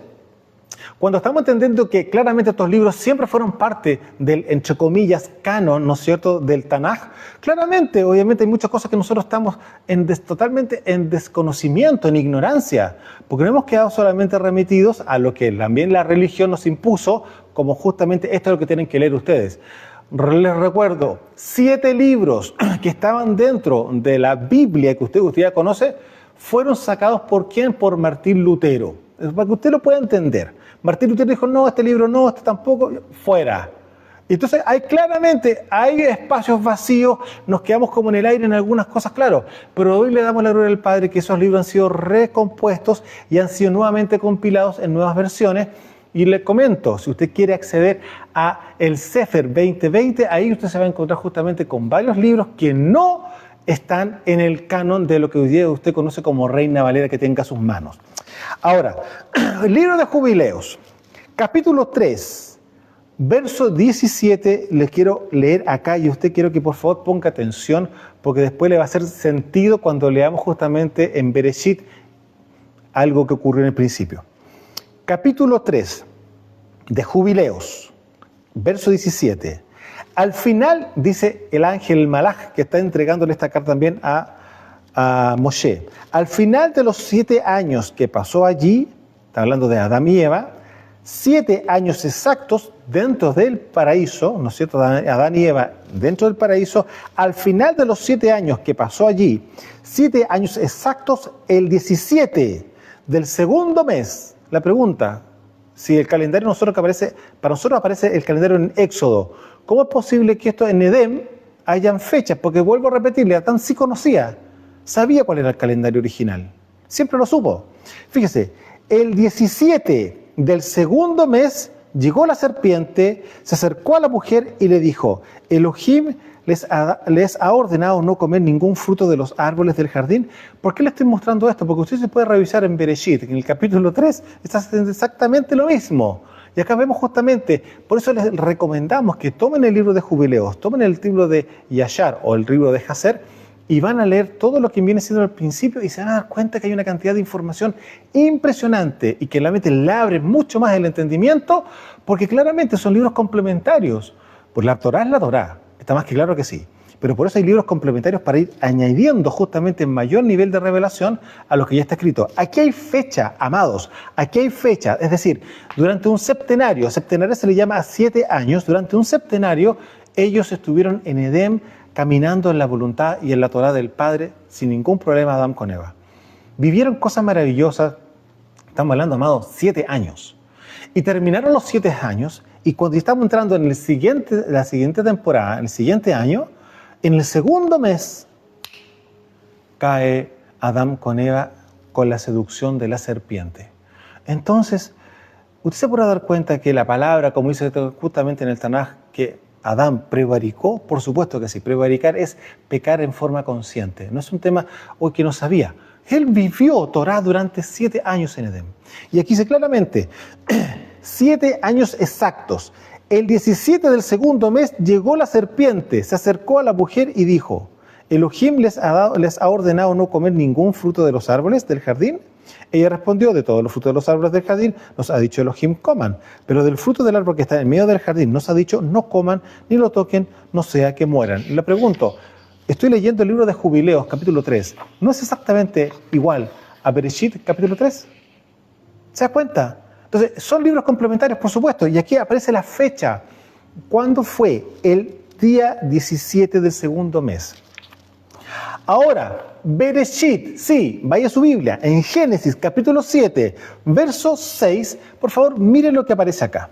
cuando estamos entendiendo que claramente estos libros siempre fueron parte del, entre comillas, canon, ¿no es cierto?, del Tanaj, claramente, obviamente hay muchas cosas que nosotros estamos totalmente en desconocimiento, en ignorancia, porque no hemos quedado solamente remitidos a lo que también la religión nos impuso, como justamente esto es lo que tienen que leer ustedes. Les recuerdo, 7 libros que estaban dentro de la Biblia que usted ya conoce, fueron sacados ¿por quién? Por Martín Lutero. Para que usted lo pueda entender. Martín Lutero dijo, no, este libro no, este tampoco, fuera. Entonces, hay espacios vacíos, nos quedamos como en el aire en algunas cosas, claro, pero hoy le damos la gloria al Padre que esos libros han sido recompuestos y han sido nuevamente compilados en nuevas versiones. Y le comento, si usted quiere acceder a el Sefer 2020, ahí usted se va a encontrar justamente con varios libros que no están en el canon de lo que hoy día usted conoce como Reina Valera que tenga sus manos. Ahora, el libro de Jubileos, capítulo 3, verso 17, les quiero leer acá y usted quiero que por favor ponga atención porque después le va a hacer sentido cuando leamos justamente en Bereshit algo que ocurrió en el principio. Capítulo 3 de Jubileos, verso 17. Al final, dice el ángel Malach, que está entregándole esta carta también a Moshe, al final de los 7 años que pasó allí, está hablando de Adán y Eva, 7 años exactos dentro del paraíso, ¿no es cierto? Adán y Eva dentro del paraíso, al final de los 7 años que pasó allí, 7 años exactos, el 17 del segundo mes. La pregunta, si el calendario para nosotros aparece el calendario en Éxodo, ¿cómo es posible que esto en Edén hayan fechas? Porque vuelvo a repetirle, Adán sí conocía, sabía cuál era el calendario original, siempre lo supo. Fíjese, el 17 del segundo mes llegó la serpiente, se acercó a la mujer y le dijo, Elohim les ha ordenado no comer ningún fruto de los árboles del jardín. ¿Por qué le estoy mostrando esto? Porque usted se puede revisar en Bereshit, en el capítulo 3, está exactamente lo mismo. Y acá vemos justamente, por eso les recomendamos que tomen el libro de Jubileos, tomen el libro de Yashar o el libro de Jacer y van a leer todo lo que viene siendo al principio y se van a dar cuenta que hay una cantidad de información impresionante y que realmente le abre mucho más el entendimiento porque claramente son libros complementarios. Pues la Torá es la Torá. Está más que claro que sí. Pero por eso hay libros complementarios para ir añadiendo justamente mayor nivel de revelación a lo que ya está escrito. Aquí hay fecha, amados. Aquí hay fecha. Es decir, durante un septenario se le llama a 7 años, durante un septenario ellos estuvieron en Edén caminando en la voluntad y en la Torá del Padre sin ningún problema Adán con Eva. Vivieron cosas maravillosas. Estamos hablando, amados, 7 años. Y terminaron los 7 años. Y cuando estamos entrando en la siguiente temporada, en el siguiente año, en el segundo mes, cae Adán con Eva con la seducción de la serpiente. Entonces, usted se podrá dar cuenta que la palabra, como dice justamente en el Tanaj, que Adán prevaricó, por supuesto que sí, prevaricar es pecar en forma consciente. No es un tema hoy que no sabía. Él vivió Torah durante 7 años en Edén. Y aquí dice claramente, 7 años exactos. El 17 del segundo mes llegó la serpiente, se acercó a la mujer y dijo, Elohim les ha ordenado no comer ningún fruto de los árboles del jardín. Ella respondió, de todos los frutos de los árboles del jardín nos ha dicho Elohim coman, pero del fruto del árbol que está en medio del jardín nos ha dicho no coman ni lo toquen, no sea que mueran. Le pregunto, estoy leyendo el libro de Jubileos, capítulo 3. ¿No es exactamente igual a Bereshit, capítulo 3? ¿Se da cuenta? Entonces, son libros complementarios, por supuesto, y aquí aparece la fecha. ¿Cuándo fue? El día 17 del segundo mes. Ahora, Bereshit, sí, vaya a su Biblia, en Génesis capítulo 7, verso 6, por favor, miren lo que aparece acá.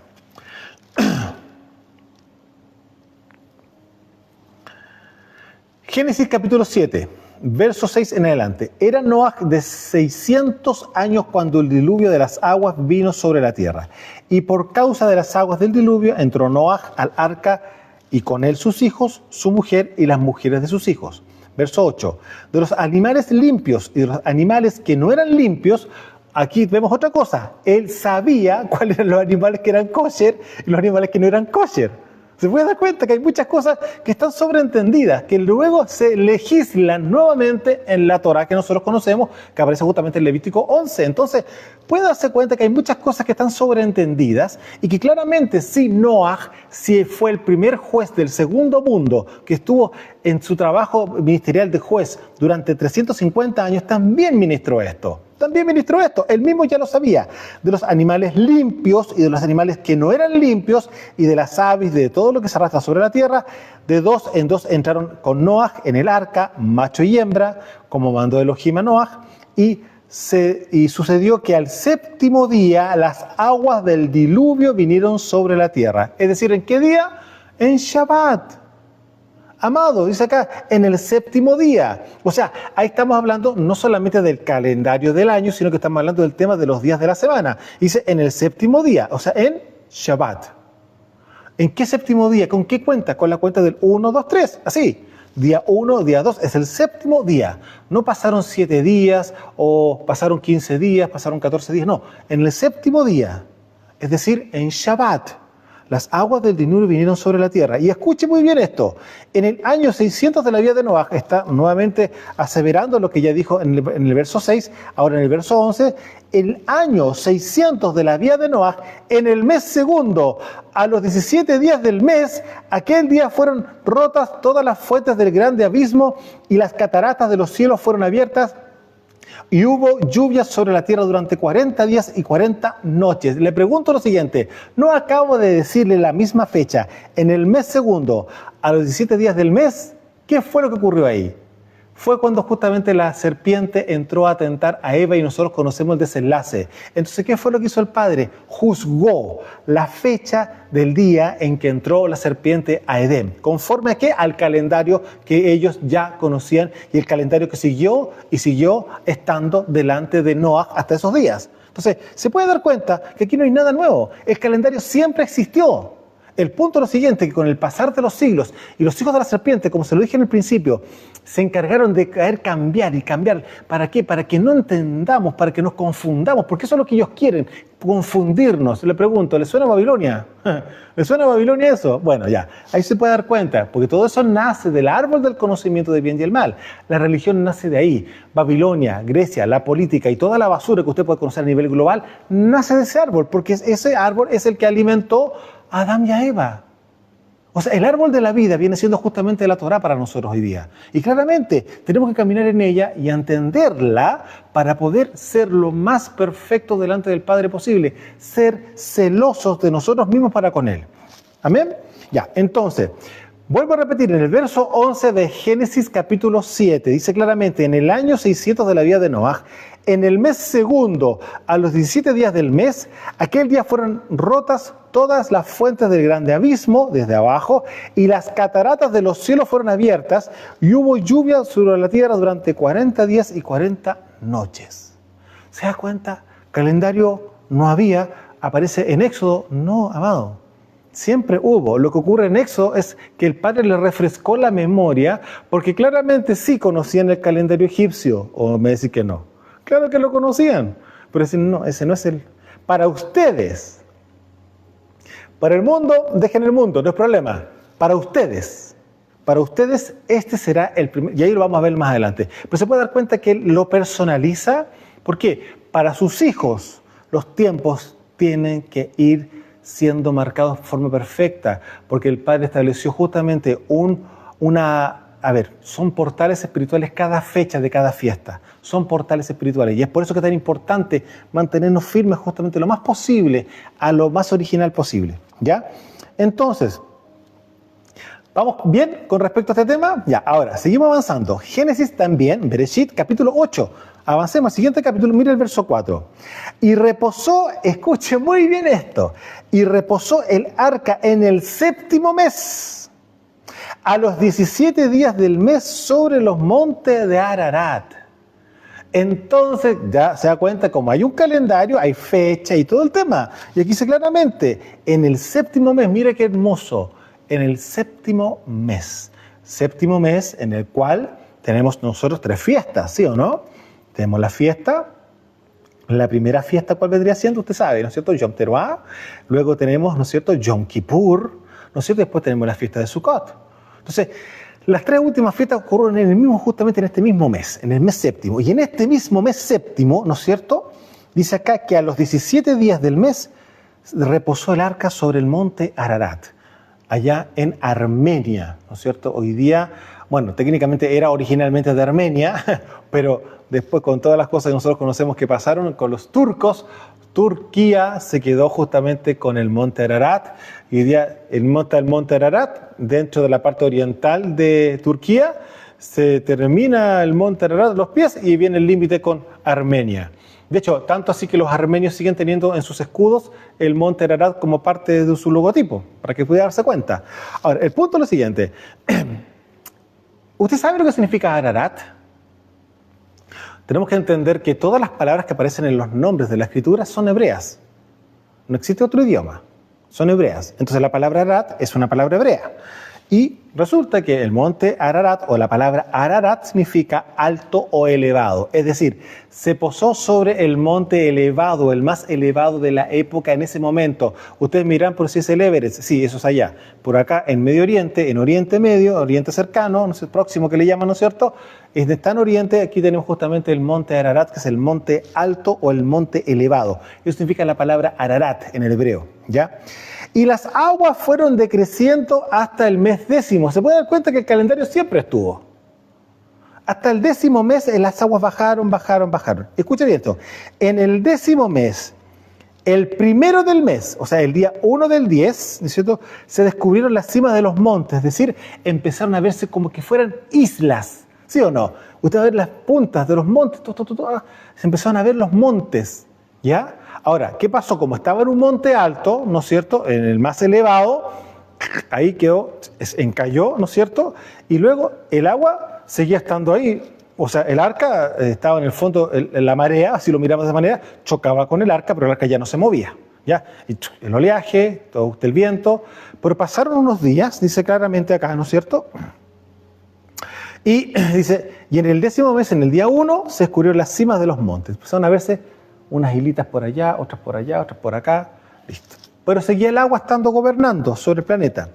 Génesis capítulo 7, verso 6 en adelante. Era Noaj de 600 años cuando el diluvio de las aguas vino sobre la tierra. Y por causa de las aguas del diluvio entró Noaj al arca y con él sus hijos, su mujer y las mujeres de sus hijos. Verso 8. De los animales limpios y de los animales que no eran limpios, aquí vemos otra cosa. Él sabía cuáles eran los animales que eran kosher y los animales que no eran kosher. Se puede dar cuenta que hay muchas cosas que están sobreentendidas, que luego se legislan nuevamente en la Torá que nosotros conocemos, que aparece justamente en Levítico 11. Entonces, puede darse cuenta que hay muchas cosas que están sobreentendidas y que claramente si Noaj, si fue el primer juez del segundo mundo que estuvo en su trabajo ministerial de juez durante 350 años, también ministró esto. Él mismo ya lo sabía, de los animales limpios y de los animales que no eran limpios y de las aves, de todo lo que se arrastra sobre la tierra, de dos en dos entraron con Noaj en el arca, macho y hembra, como mandó Elohim a Noaj, y sucedió que al séptimo día las aguas del diluvio vinieron sobre la tierra. Es decir, ¿en qué día? En Shabbat. Amado, dice acá, en el séptimo día. O sea, ahí estamos hablando no solamente del calendario del año, sino que estamos hablando del tema de los días de la semana. Dice, en el séptimo día, o sea, en Shabbat. ¿En qué séptimo día? ¿Con qué cuenta? Con la cuenta del 1, 2, 3. Así. Día 1, día 2, es el séptimo día. No pasaron 7 días, o pasaron 15 días, pasaron 14 días. No, en el séptimo día. Es decir, en Shabbat. Las aguas del diluvio vinieron sobre la tierra. Y escuche muy bien esto. En el año 600 de la vida de Noaj, está nuevamente aseverando lo que ya dijo en el verso 6, ahora en el verso 11, el año 600 de la vida de Noaj, en el mes segundo, a los 17 días del mes, aquel día fueron rotas todas las fuentes del grande abismo y las cataratas de los cielos fueron abiertas. Y hubo lluvias sobre la tierra durante 40 días y 40 noches. Le pregunto lo siguiente, ¿no acabo de decirle la misma fecha, en el mes segundo, a los 17 días del mes? ¿Qué fue lo que ocurrió ahí? Fue cuando justamente la serpiente entró a tentar a Eva y nosotros conocemos el desenlace. Entonces, ¿qué fue lo que hizo el Padre? Juzgó la fecha del día en que entró la serpiente a Edén. ¿Conforme a qué? Al calendario que ellos ya conocían y el calendario que siguió y siguió estando delante de Noaj hasta esos días. Entonces, se puede dar cuenta que aquí no hay nada nuevo. El calendario siempre existió. El punto es lo siguiente, que con el pasar de los siglos y los hijos de la serpiente, como se lo dije en el principio, se encargaron de cambiar y cambiar. ¿Para qué? Para que no entendamos, para que nos confundamos, porque eso es lo que ellos quieren, confundirnos. Le pregunto, ¿le suena a Babilonia? ¿Le suena a Babilonia eso? Bueno, ya, ahí se puede dar cuenta, porque todo eso nace del árbol del conocimiento del bien y el mal. La religión nace de ahí. Babilonia, Grecia, la política y toda la basura que usted puede conocer a nivel global, nace de ese árbol, porque ese árbol es el que alimentó a Adán y a Eva. O sea, el árbol de la vida viene siendo justamente la Torá para nosotros hoy día. Y claramente tenemos que caminar en ella y entenderla para poder ser lo más perfecto delante del Padre posible. Ser celosos de nosotros mismos para con Él. ¿Amén? Ya, entonces, vuelvo a repetir, en el verso 11 de Génesis capítulo 7, dice claramente, en el año 600 de la vida de Noaj, en el mes segundo, a los 17 días del mes, aquel día fueron rotas todas las fuentes del grande abismo, desde abajo, y las cataratas de los cielos fueron abiertas, y hubo lluvia sobre la tierra durante 40 días y 40 noches. ¿Se da cuenta? Calendario no había, aparece en Éxodo, no, amado. Siempre hubo. Lo que ocurre en Éxodo es que el Padre le refrescó la memoria, porque claramente sí conocían el calendario egipcio, o me decís que no. Claro que lo conocían, pero ese no es el... Para ustedes, para el mundo, dejen el mundo, no es problema. Para ustedes este será el primer, y ahí lo vamos a ver más adelante. Pero se puede dar cuenta que él lo personaliza. ¿Por qué? para sus hijos, los tiempos tienen que ir siendo marcados de forma perfecta, porque el Padre estableció justamente son portales espirituales cada fecha de cada fiesta, son portales espirituales, y es por eso que es tan importante mantenernos firmes justamente lo más posible, a lo más original posible, ¿ya? Entonces, ¿vamos bien con respecto a este tema? Ya, ahora, seguimos avanzando. Génesis también, Bereshit, capítulo 8. Avancemos al siguiente capítulo, mire el verso 4. Y reposó, escuche muy bien esto, y reposó el arca en el 7º mes, a los 17 días del mes sobre los montes de Ararat. Entonces, ya se da cuenta, como hay un calendario, hay fecha y todo el tema. Y aquí dice claramente, en el 7º mes, mire qué hermoso, en el 7º mes en el cual tenemos nosotros 3 fiestas, ¿sí o no? Tenemos la fiesta, la primera fiesta, ¿cuál vendría siendo? Usted sabe, ¿no es cierto? Yom Teruah. Luego tenemos, ¿no es cierto? Yom Kippur, ¿no es cierto? Después tenemos la fiesta de Sukkot. Entonces, las 3 últimas fiestas ocurren justamente en este mismo mes, en el mes 7º. Y en este mismo mes 7º, ¿no es cierto? Dice acá que a los 17 días del mes reposó el arca sobre el monte Ararat, allá en Armenia, ¿no es cierto? Hoy día, bueno, técnicamente era originalmente de Armenia, pero después con todas las cosas que nosotros conocemos que pasaron con los turcos, Turquía se quedó justamente con el monte Ararat, y hoy día el monte Ararat, dentro de la parte oriental de Turquía, se termina el monte Ararat, los pies, y viene el límite con Armenia. De hecho, tanto así que los armenios siguen teniendo en sus escudos el monte Ararat como parte de su logotipo, para que pudiera darse cuenta. Ahora, el punto es lo siguiente. ¿Usted sabe lo que significa Ararat? Tenemos que entender que todas las palabras que aparecen en los nombres de la Escritura son hebreas. No existe otro idioma. Son hebreas. Entonces la palabra Ararat es una palabra hebrea. Y resulta que el monte Ararat, o la palabra Ararat, significa alto o elevado. Es decir, se posó sobre el monte elevado, el más elevado de la época en ese momento. Ustedes miran por si es el Everest. Sí, eso es allá. Por acá, en Medio Oriente, en Oriente Medio, Oriente Cercano, no sé, próximo que le llaman, ¿no es cierto? Está en Oriente, aquí tenemos justamente el monte Ararat, que es el monte alto o el monte elevado. Eso significa la palabra Ararat en el hebreo, ¿ya? Y las aguas fueron decreciendo hasta el mes 10º. Se puede dar cuenta que el calendario siempre estuvo. Hasta el 10º mes las aguas bajaron. Escuchen bien esto. En el 10º mes, el primero del mes, o sea, el día 1 del 10, ¿no es cierto?, se descubrieron las cimas de los montes. Es decir, empezaron a verse como que fueran islas. ¿Sí o no? Usted va a ver las puntas de los montes. Se empezaron a ver los montes. ¿Ya? Ahora, ¿qué pasó? Como estaba en un monte alto, ¿no es cierto?, en el más elevado, ahí quedó, encalló, ¿no es cierto?, y luego el agua seguía estando ahí. O sea, el arca estaba en el fondo, la marea, si lo miramos de esa manera, chocaba con el arca, pero el arca ya no se movía, ¿ya? Y el oleaje, todo el viento, pero pasaron unos días, dice claramente acá, ¿no es cierto?, y dice, y en el 10º mes, en el día 1, se descubrieron las cimas de los montes. Empezaron a verse unas hilitas por allá, otras por acá, listo. Pero seguía el agua estando gobernando sobre el planeta.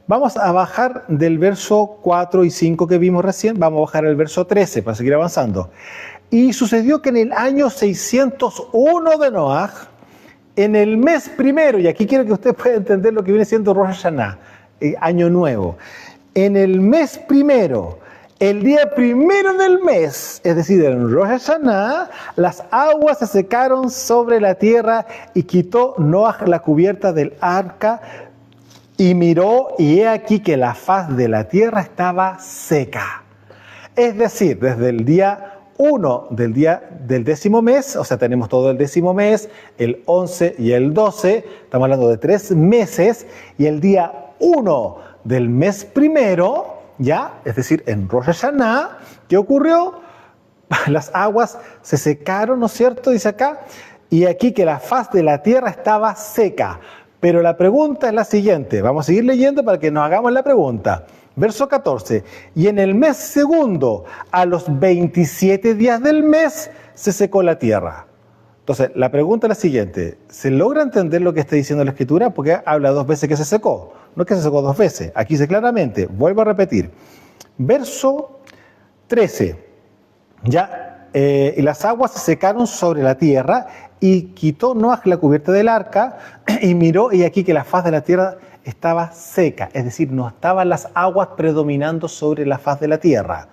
Vamos a bajar del verso 4 y 5 que vimos recién, vamos a bajar al verso 13 para seguir avanzando. Y sucedió que en el año 601 de Noaj, en el mes primero, y aquí quiero que usted pueda entender lo que viene siendo Rosh Hashanah, año nuevo. En el mes primero, el día primero del mes, es decir, en Rosh Hashanah, las aguas se secaron sobre la tierra y quitó Noaj la cubierta del arca y miró, y he aquí que la faz de la tierra estaba seca. Es decir, desde el día 1 del 10º mes, o sea, tenemos todo el 10º mes, el 11 y el 12, estamos hablando de 3 meses, y el día 1 del mes primero, ¿ya? Es decir, en Rosh Hashanah, ¿qué ocurrió? Las aguas se secaron, ¿no es cierto? Dice acá, y aquí que la faz de la tierra estaba seca. Pero la pregunta es la siguiente, vamos a seguir leyendo para que nos hagamos la pregunta. Verso 14, y en el mes segundo, a los 27 días del mes, se secó la tierra. Entonces, la pregunta es la siguiente, ¿se logra entender lo que está diciendo la Escritura? Porque habla 2 veces que se secó, no es que se secó 2 veces, aquí dice claramente, vuelvo a repetir, verso 13, ya y las aguas se secaron sobre la tierra, y quitó Noaj la cubierta del arca, y miró, y aquí que la faz de la tierra estaba seca, es decir, no estaban las aguas predominando sobre la faz de la tierra.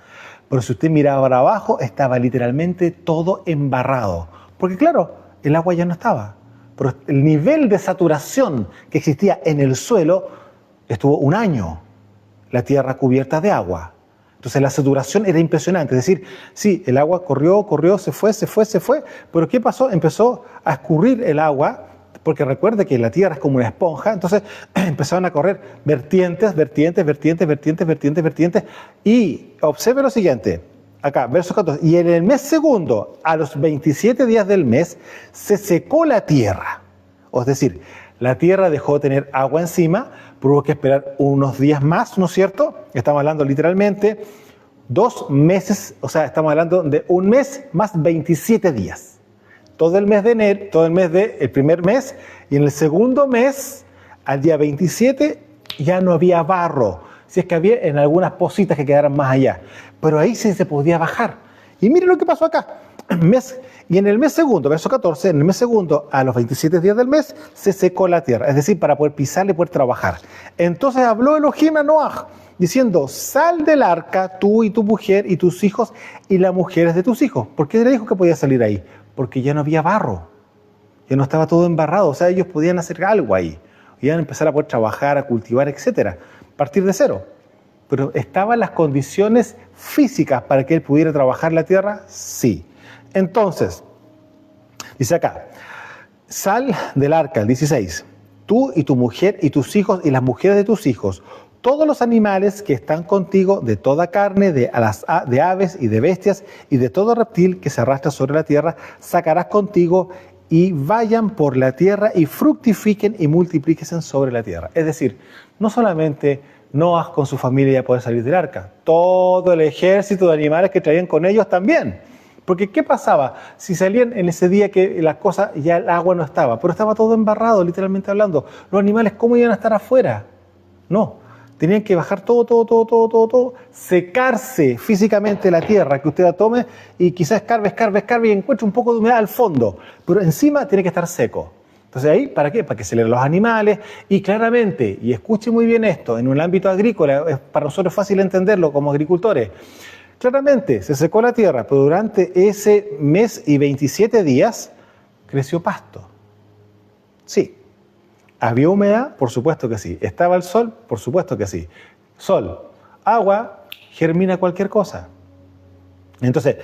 Pero si usted miraba para abajo, estaba literalmente todo embarrado, porque claro, el agua ya no estaba, pero el nivel de saturación que existía en el suelo estuvo un año, la tierra cubierta de agua. Entonces la saturación era impresionante, es decir, sí, el agua corrió, se fue, pero ¿qué pasó? Empezó a escurrir el agua, porque recuerde que la tierra es como una esponja, entonces empezaron a correr vertientes, y observe lo siguiente, acá, verso 14, y en el mes segundo, a los 27 días del mes, se secó la tierra, es decir, la tierra dejó de tener agua encima, pero hubo que esperar unos días más, ¿no es cierto? Estamos hablando literalmente 2 meses, o sea, estamos hablando de un mes más 27 días. Todo el mes de enero, todo el mes el primer mes, y en el segundo mes, al día 27, ya no había barro. Si es que había en algunas pocitas que quedaran más allá. Pero ahí sí se podía bajar. Y mire lo que pasó acá. Y en el mes segundo, verso 14, en el mes segundo, a los 27 días del mes, se secó la tierra. Es decir, para poder pisarle y poder trabajar. Entonces habló Elohim a Noaj, diciendo, sal del arca, tú y tu mujer y tus hijos y las mujeres de tus hijos. ¿Por qué le dijo que podía salir ahí? Porque ya no había barro. Ya no estaba todo embarrado. O sea, ellos podían hacer algo ahí. Iban a empezar a poder trabajar, a cultivar, etcétera. Partir de cero. Pero ¿estaban las condiciones físicas para que él pudiera trabajar la tierra? Sí. Entonces, dice acá, sal del arca, el 16, tú y tu mujer y tus hijos y las mujeres de tus hijos, todos los animales que están contigo, de toda carne, de aves y de bestias y de todo reptil que se arrastra sobre la tierra, sacarás contigo y vayan por la tierra y fructifiquen y multiplíquense sobre la tierra. Es decir, no solamente Noaj con su familia iba a poder salir del arca, todo el ejército de animales que traían con ellos también. Porque ¿qué pasaba? Si salían en ese día que la cosa, ya el agua no estaba, pero estaba todo embarrado, literalmente hablando. Los animales, ¿cómo iban a estar afuera? No, tenían que bajar todo, secarse físicamente la tierra, que usted la tome y quizás escarbe y encuentre un poco de humedad al fondo, pero encima tiene que estar seco. Entonces ahí, ¿para qué? Para que se le den los animales y claramente, y escuche muy bien esto, en un ámbito agrícola, es para nosotros fácil entenderlo como agricultores. Claramente se secó la tierra, pero durante ese mes y 27 días creció pasto. Sí. ¿Había humedad? Por supuesto que sí. ¿Estaba el sol? Por supuesto que sí. Sol, agua, germina cualquier cosa. Entonces,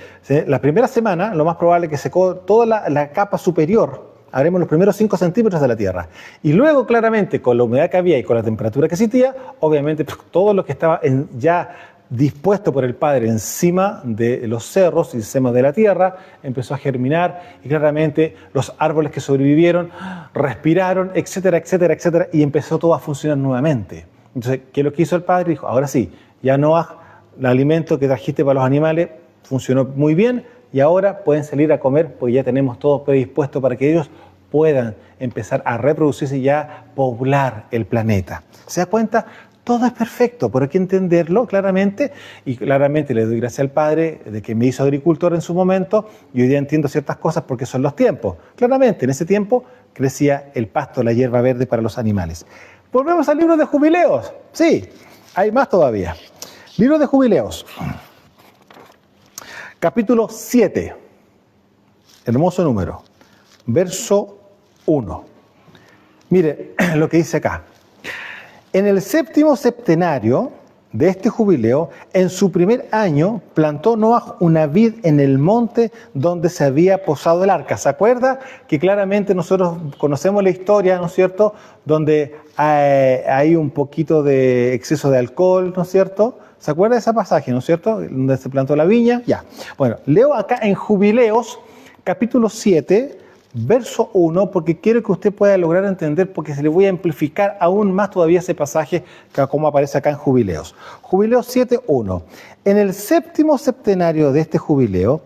la primera semana, lo más probable es que secó toda la capa superior, haremos los primeros 5 centímetros de la tierra. Y luego, claramente, con la humedad que había y con la temperatura que existía, obviamente todo lo que estaba ya dispuesto por el Padre encima de los cerros y encima de la tierra, empezó a germinar y claramente los árboles que sobrevivieron respiraron, etcétera, y empezó todo a funcionar nuevamente. Entonces, ¿qué es lo que hizo el Padre? Dijo, ahora sí, ya Noaj, el alimento que trajiste para los animales funcionó muy bien y ahora pueden salir a comer porque ya tenemos todo predispuesto para que ellos puedan empezar a reproducirse y ya poblar el planeta. ¿Se da cuenta? Todo es perfecto, pero hay que entenderlo claramente y claramente le doy gracias al Padre de que me hizo agricultor en su momento y hoy día entiendo ciertas cosas porque son los tiempos. Claramente, en ese tiempo crecía el pasto, la hierba verde para los animales. Volvemos al libro de Jubileos. Sí, hay más todavía. Libro de Jubileos. Capítulo 7. Hermoso número. Verso 1. Mire lo que dice acá. En el 7º septenario de este jubileo, en su primer año, plantó Noaj una vid en el monte donde se había posado el arca. ¿Se acuerda? Que claramente nosotros conocemos la historia, ¿no es cierto? Donde hay un poquito de exceso de alcohol, ¿no es cierto? ¿Se acuerda de ese pasaje, ¿no es cierto? Donde se plantó la viña. Ya. Bueno, leo acá en Jubileos, capítulo 7, verso 1, porque quiero que usted pueda lograr entender, porque se le voy a amplificar aún más todavía ese pasaje que como aparece acá en Jubileos. Jubileos 7, 1. En el 7º septenario de este jubileo,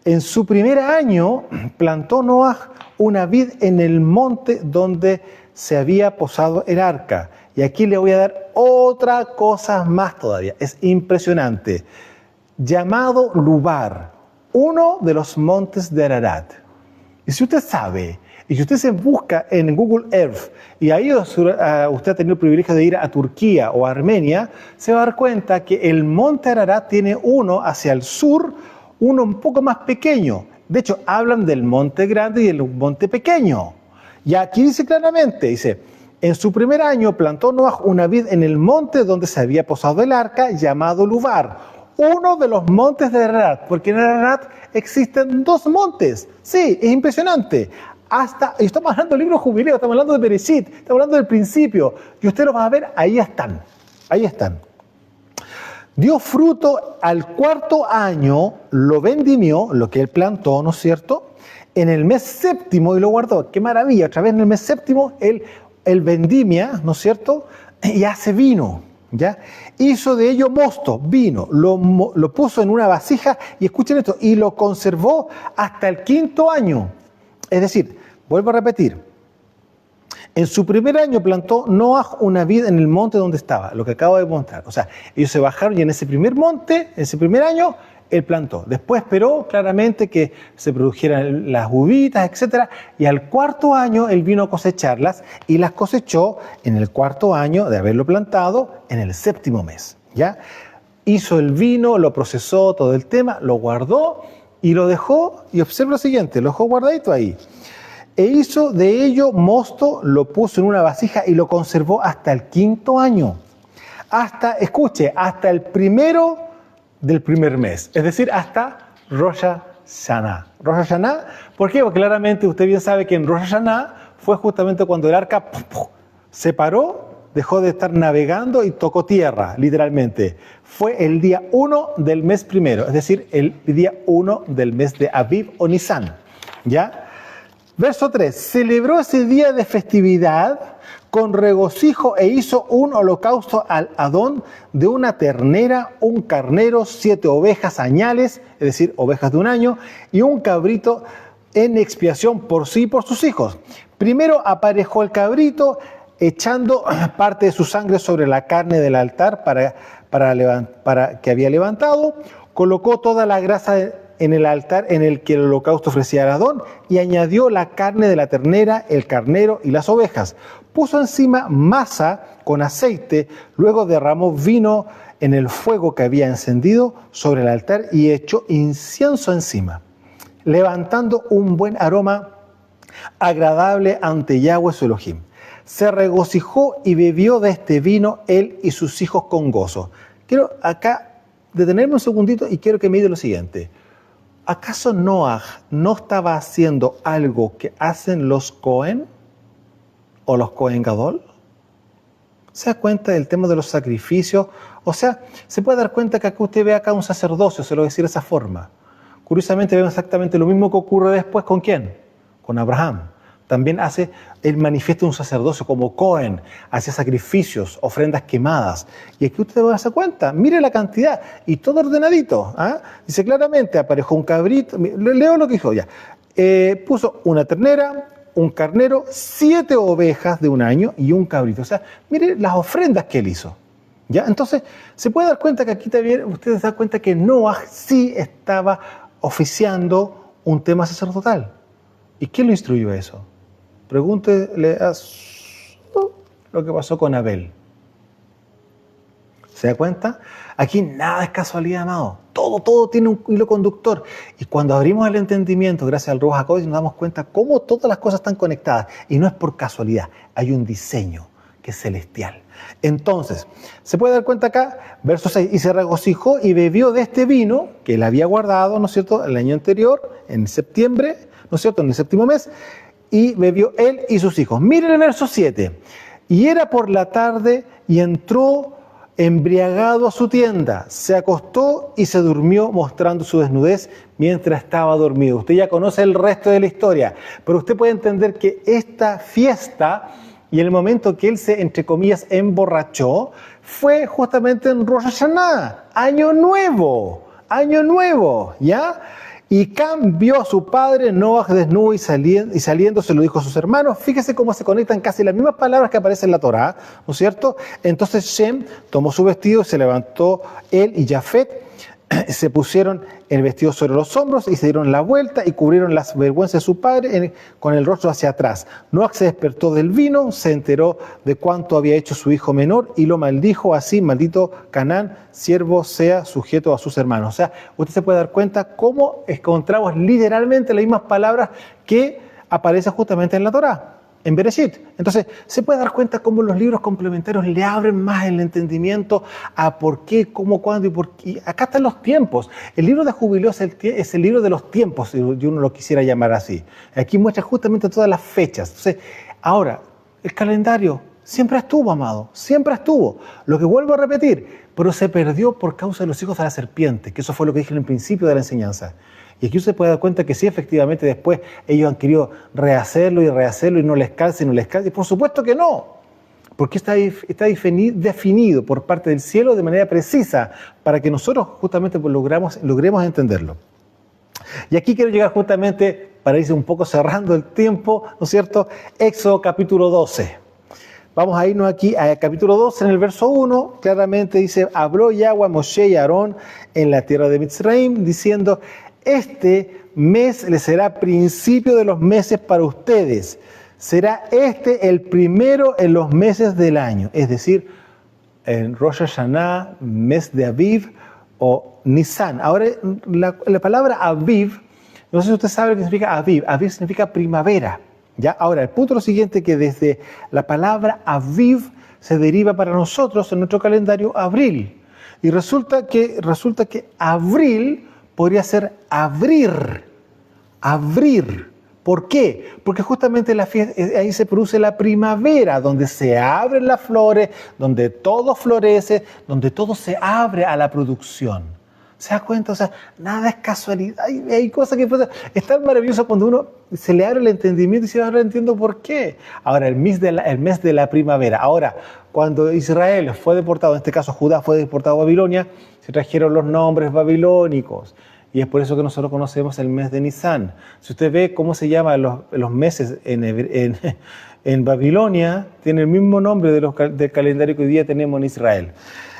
en su primer año, plantó Noaj una vid en el monte donde se había posado el arca. Y aquí le voy a dar otra cosa más todavía. Es impresionante. Llamado Lubar. uno de los montes de Ararat. Y si usted sabe, y si usted se busca en Google Earth, y ahí usted ha tenido el privilegio de ir a Turquía o a Armenia, se va a dar cuenta que el monte Ararat tiene uno hacia el sur, uno un poco más pequeño. De hecho, hablan del monte grande y del monte pequeño. Y aquí dice claramente, dice, en su primer año plantó Noaj una vid en el monte donde se había posado el arca, llamado Lubar, uno de los montes de Ararat, porque en Ararat existen 2 montes. Sí, es impresionante. Estamos hablando del libro Jubileo, estamos hablando de Bereshit, estamos hablando del principio. Y usted lo va a ver, ahí están. Ahí están. Dio fruto al 4º año, lo vendimió, lo que él plantó, ¿no es cierto? En el mes séptimo y lo guardó. ¡Qué maravilla! Otra vez en el mes séptimo, él vendimia, ¿no es cierto? Y hace vino, ¿ya? Hizo de ello mosto, vino, lo puso en una vasija y escuchen esto, y lo conservó hasta el 5º año. Es decir, vuelvo a repetir, en su primer año plantó Noaj una vid en el monte donde estaba, lo que acabo de mostrar. O sea, ellos se bajaron y en ese primer monte, en ese primer año, él plantó. Después esperó claramente que se produjeran las uvitas, etc. Y al 4º año él vino a cosecharlas y las cosechó en el 4º año de haberlo plantado, en el 7º mes. ¿Ya? Hizo el vino, lo procesó, todo el tema, lo guardó y lo dejó, y observa lo siguiente, lo dejó guardadito ahí. E hizo de ello mosto, lo puso en una vasija y lo conservó hasta el 5º año. Hasta el primero del primer mes, es decir, hasta Rosh Hashanah. Rosh Hashanah, ¿por qué? Porque claramente usted bien sabe que en Rosh Hashanah fue justamente cuando el arca se paró, dejó de estar navegando y tocó tierra, literalmente. Fue el día 1 del mes primero, es decir, el día 1 del mes de Aviv o Nisan, ¿ya? Verso 3, celebró ese día de festividad con regocijo e hizo un holocausto al Adón de una ternera, un carnero, 7 ovejas añales, es decir, ovejas de un año, y un cabrito en expiación por sí y por sus hijos. Primero aparejó el cabrito, echando parte de su sangre sobre la carne del altar para que había levantado, colocó toda la grasa en el altar en el que el holocausto ofrecía al Adón y añadió la carne de la ternera, el carnero y las ovejas. Puso encima masa con aceite, luego derramó vino en el fuego que había encendido sobre el altar y echó incienso encima, levantando un buen aroma agradable ante Yahweh su Elohim. Se regocijó y bebió de este vino él y sus hijos con gozo. Quiero acá detenerme un segundito y quiero que me diga lo siguiente. ¿Acaso Noaj no estaba haciendo algo que hacen los Cohen o los Cohen Gadol? ¿Se da cuenta del tema de los sacrificios? O sea, se puede dar cuenta que acá usted ve acá un sacerdocio, se lo voy a decir de esa forma. Curiosamente vemos exactamente lo mismo que ocurre después ¿con quién? Con Abraham. También él manifiesta un sacerdocio como Cohen, hacía sacrificios, ofrendas quemadas. Y aquí usted va a darse cuenta, mire la cantidad, y todo ordenadito. ¿Ah? Dice claramente, aparejó un cabrito, leo lo que dijo ya. Puso una ternera, un carnero, 7 ovejas de un año y un cabrito. O sea, mire las ofrendas que él hizo. ¿Ya? Entonces, se puede dar cuenta que aquí también, usted se da cuenta que Noaj sí estaba oficiando un tema sacerdotal. ¿Y quién lo instruyó a eso? Pregúntele a lo que pasó con Abel. ¿Se da cuenta? Aquí nada es casualidad, amado. Todo tiene un hilo conductor. Y cuando abrimos el entendimiento, gracias al Ruach HaKodesh, nos damos cuenta cómo todas las cosas están conectadas. Y no es por casualidad, hay un diseño que es celestial. Entonces, se puede dar cuenta acá, verso 6, y se regocijó y bebió de este vino que él había guardado, ¿no es cierto?, el año anterior, en septiembre, ¿no es cierto?, en el 7º mes, y bebió él y sus hijos. Miren el verso 7. Y era por la tarde y entró embriagado a su tienda, se acostó y se durmió mostrando su desnudez mientras estaba dormido. Usted ya conoce el resto de la historia, pero usted puede entender que esta fiesta y el momento que él se, entre comillas, emborrachó, fue justamente en Rosh Hashanah, año nuevo, ¿ya? Y Cam vio a su padre Noaj desnudo y saliendo se lo dijo a sus hermanos. Fíjese cómo se conectan casi las mismas palabras que aparecen en la Torá, ¿no es cierto? Entonces Shem tomó su vestido y se levantó él y Jafet se pusieron el vestido sobre los hombros y se dieron la vuelta y cubrieron las vergüenzas de su padre con el rostro hacia atrás. Noach se despertó del vino, se enteró de cuánto había hecho su hijo menor y lo maldijo así: maldito Canaán, siervo sea sujeto a sus hermanos. O sea, usted se puede dar cuenta cómo encontramos literalmente las mismas palabras que aparecen justamente en la Torá, en Bereshit. Entonces, se puede dar cuenta cómo los libros complementarios le abren más el entendimiento a por qué, cómo, cuándo y por qué. Acá están los tiempos. El libro de Jubileo es el libro de los tiempos, si uno lo quisiera llamar así. Aquí muestra justamente todas las fechas. Entonces, ahora, el calendario siempre estuvo, amado, siempre estuvo. Lo que vuelvo a repetir, pero se perdió por causa de los hijos de la serpiente, que eso fue lo que dije en el principio de la enseñanza. Y aquí usted puede dar cuenta que sí, efectivamente, después ellos han querido rehacerlo y no les calza y no les calza. Y por supuesto que no, porque está definido por parte del cielo de manera precisa para que nosotros justamente pues logremos entenderlo. Y aquí quiero llegar justamente, para irse un poco cerrando el tiempo, ¿no es cierto? Éxodo capítulo 12. Vamos a irnos aquí al capítulo 12, en el verso 1, claramente dice: habló Yahweh a Moshe y a Aarón en la tierra de Mitzraim, diciendo: este mes les será principio de los meses para ustedes. Será este el primero en los meses del año. Es decir, en Rosh Hashanah, mes de Aviv o Nisan. Ahora, la palabra Aviv, no sé si usted sabe lo que significa Aviv. Aviv significa primavera. ¿Ya? Ahora, el punto es lo siguiente, que desde la palabra Aviv se deriva para nosotros en nuestro calendario abril. Y resulta que abril podría ser abrir. ¿Por qué? Porque justamente ahí se produce la primavera, donde se abren las flores, donde todo florece, donde todo se abre a la producción. ¿Se da cuenta? O sea, nada es casualidad. Hay cosas que es tan maravilloso cuando uno se le abre el entendimiento y dice: ahora entiendo por qué. Ahora, el mes de la primavera. Ahora, cuando Israel fue deportado, en este caso Judá fue deportado a Babilonia, se trajeron los nombres babilónicos. Y es por eso que nosotros conocemos el mes de Nisan. Si usted ve cómo se llaman los meses en Babilonia, tiene el mismo nombre del calendario que hoy día tenemos en Israel.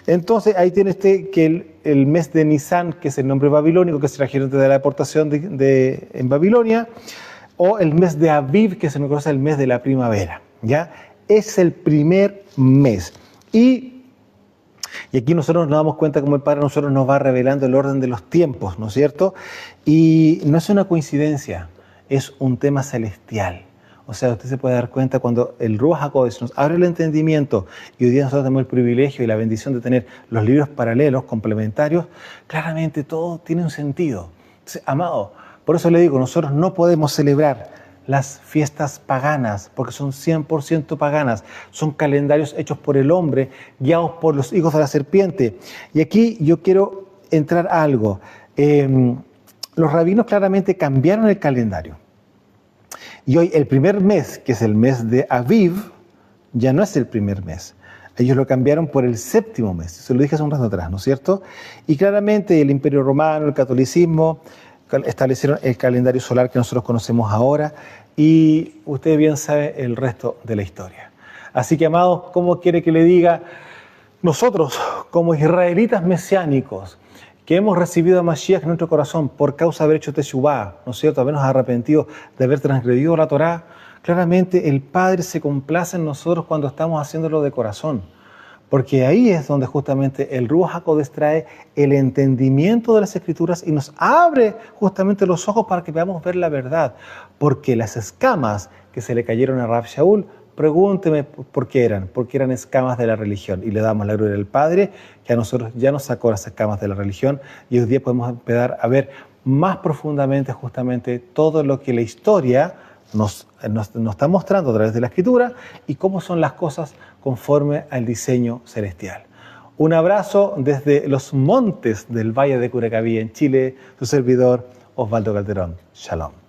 Entonces, ahí tiene usted que el mes de Nisan, que es el nombre babilónico que se trajeron desde la deportación en Babilonia, o el mes de Aviv, que se nos conoce el mes de la primavera. ¿Ya? Es el primer mes. Y aquí nosotros nos damos cuenta cómo el Padre a nosotros nos va revelando el orden de los tiempos, ¿no es cierto? Y no es una coincidencia, es un tema celestial. O sea, usted se puede dar cuenta cuando el Ruach HaKodesh nos abre el entendimiento, y hoy día nosotros tenemos el privilegio y la bendición de tener los libros paralelos, complementarios, claramente todo tiene un sentido. Entonces, amado, por eso le digo, nosotros no podemos celebrar las fiestas paganas, porque son 100% paganas, son calendarios hechos por el hombre, guiados por los hijos de la serpiente. Y aquí yo quiero entrar a algo. Los rabinos claramente cambiaron el calendario. Y hoy el primer mes, que es el mes de Aviv, ya no es el primer mes. Ellos lo cambiaron por el séptimo mes. Se lo dije hace un rato atrás, ¿no es cierto? Y claramente el Imperio Romano, el catolicismo, establecieron el calendario solar que nosotros conocemos ahora, y usted bien sabe el resto de la historia. Así que, amados, ¿cómo quiere que le diga? Nosotros, como israelitas mesiánicos, que hemos recibido a Mashiach en nuestro corazón por causa de haber hecho Teshuvá, ¿no es cierto?, habernos arrepentido de haber transgredido la Torá, claramente el Padre se complace en nosotros cuando estamos haciéndolo de corazón. Porque ahí es donde justamente el Ruach HaKodesh trae el entendimiento de las Escrituras y nos abre justamente los ojos para que podamos ver la verdad. Porque las escamas que se le cayeron a Rav Shaul, pregúnteme por qué eran. Porque eran escamas de la religión. Y le damos la gloria al Padre, que a nosotros ya nos sacó las escamas de la religión. Y hoy día podemos empezar a ver más profundamente justamente todo lo que la historia nos está mostrando a través de la Escritura y cómo son las cosas conforme al diseño celestial. Un abrazo desde los montes del Valle de Curacaví en Chile, su servidor Osvaldo Calderón. Shalom.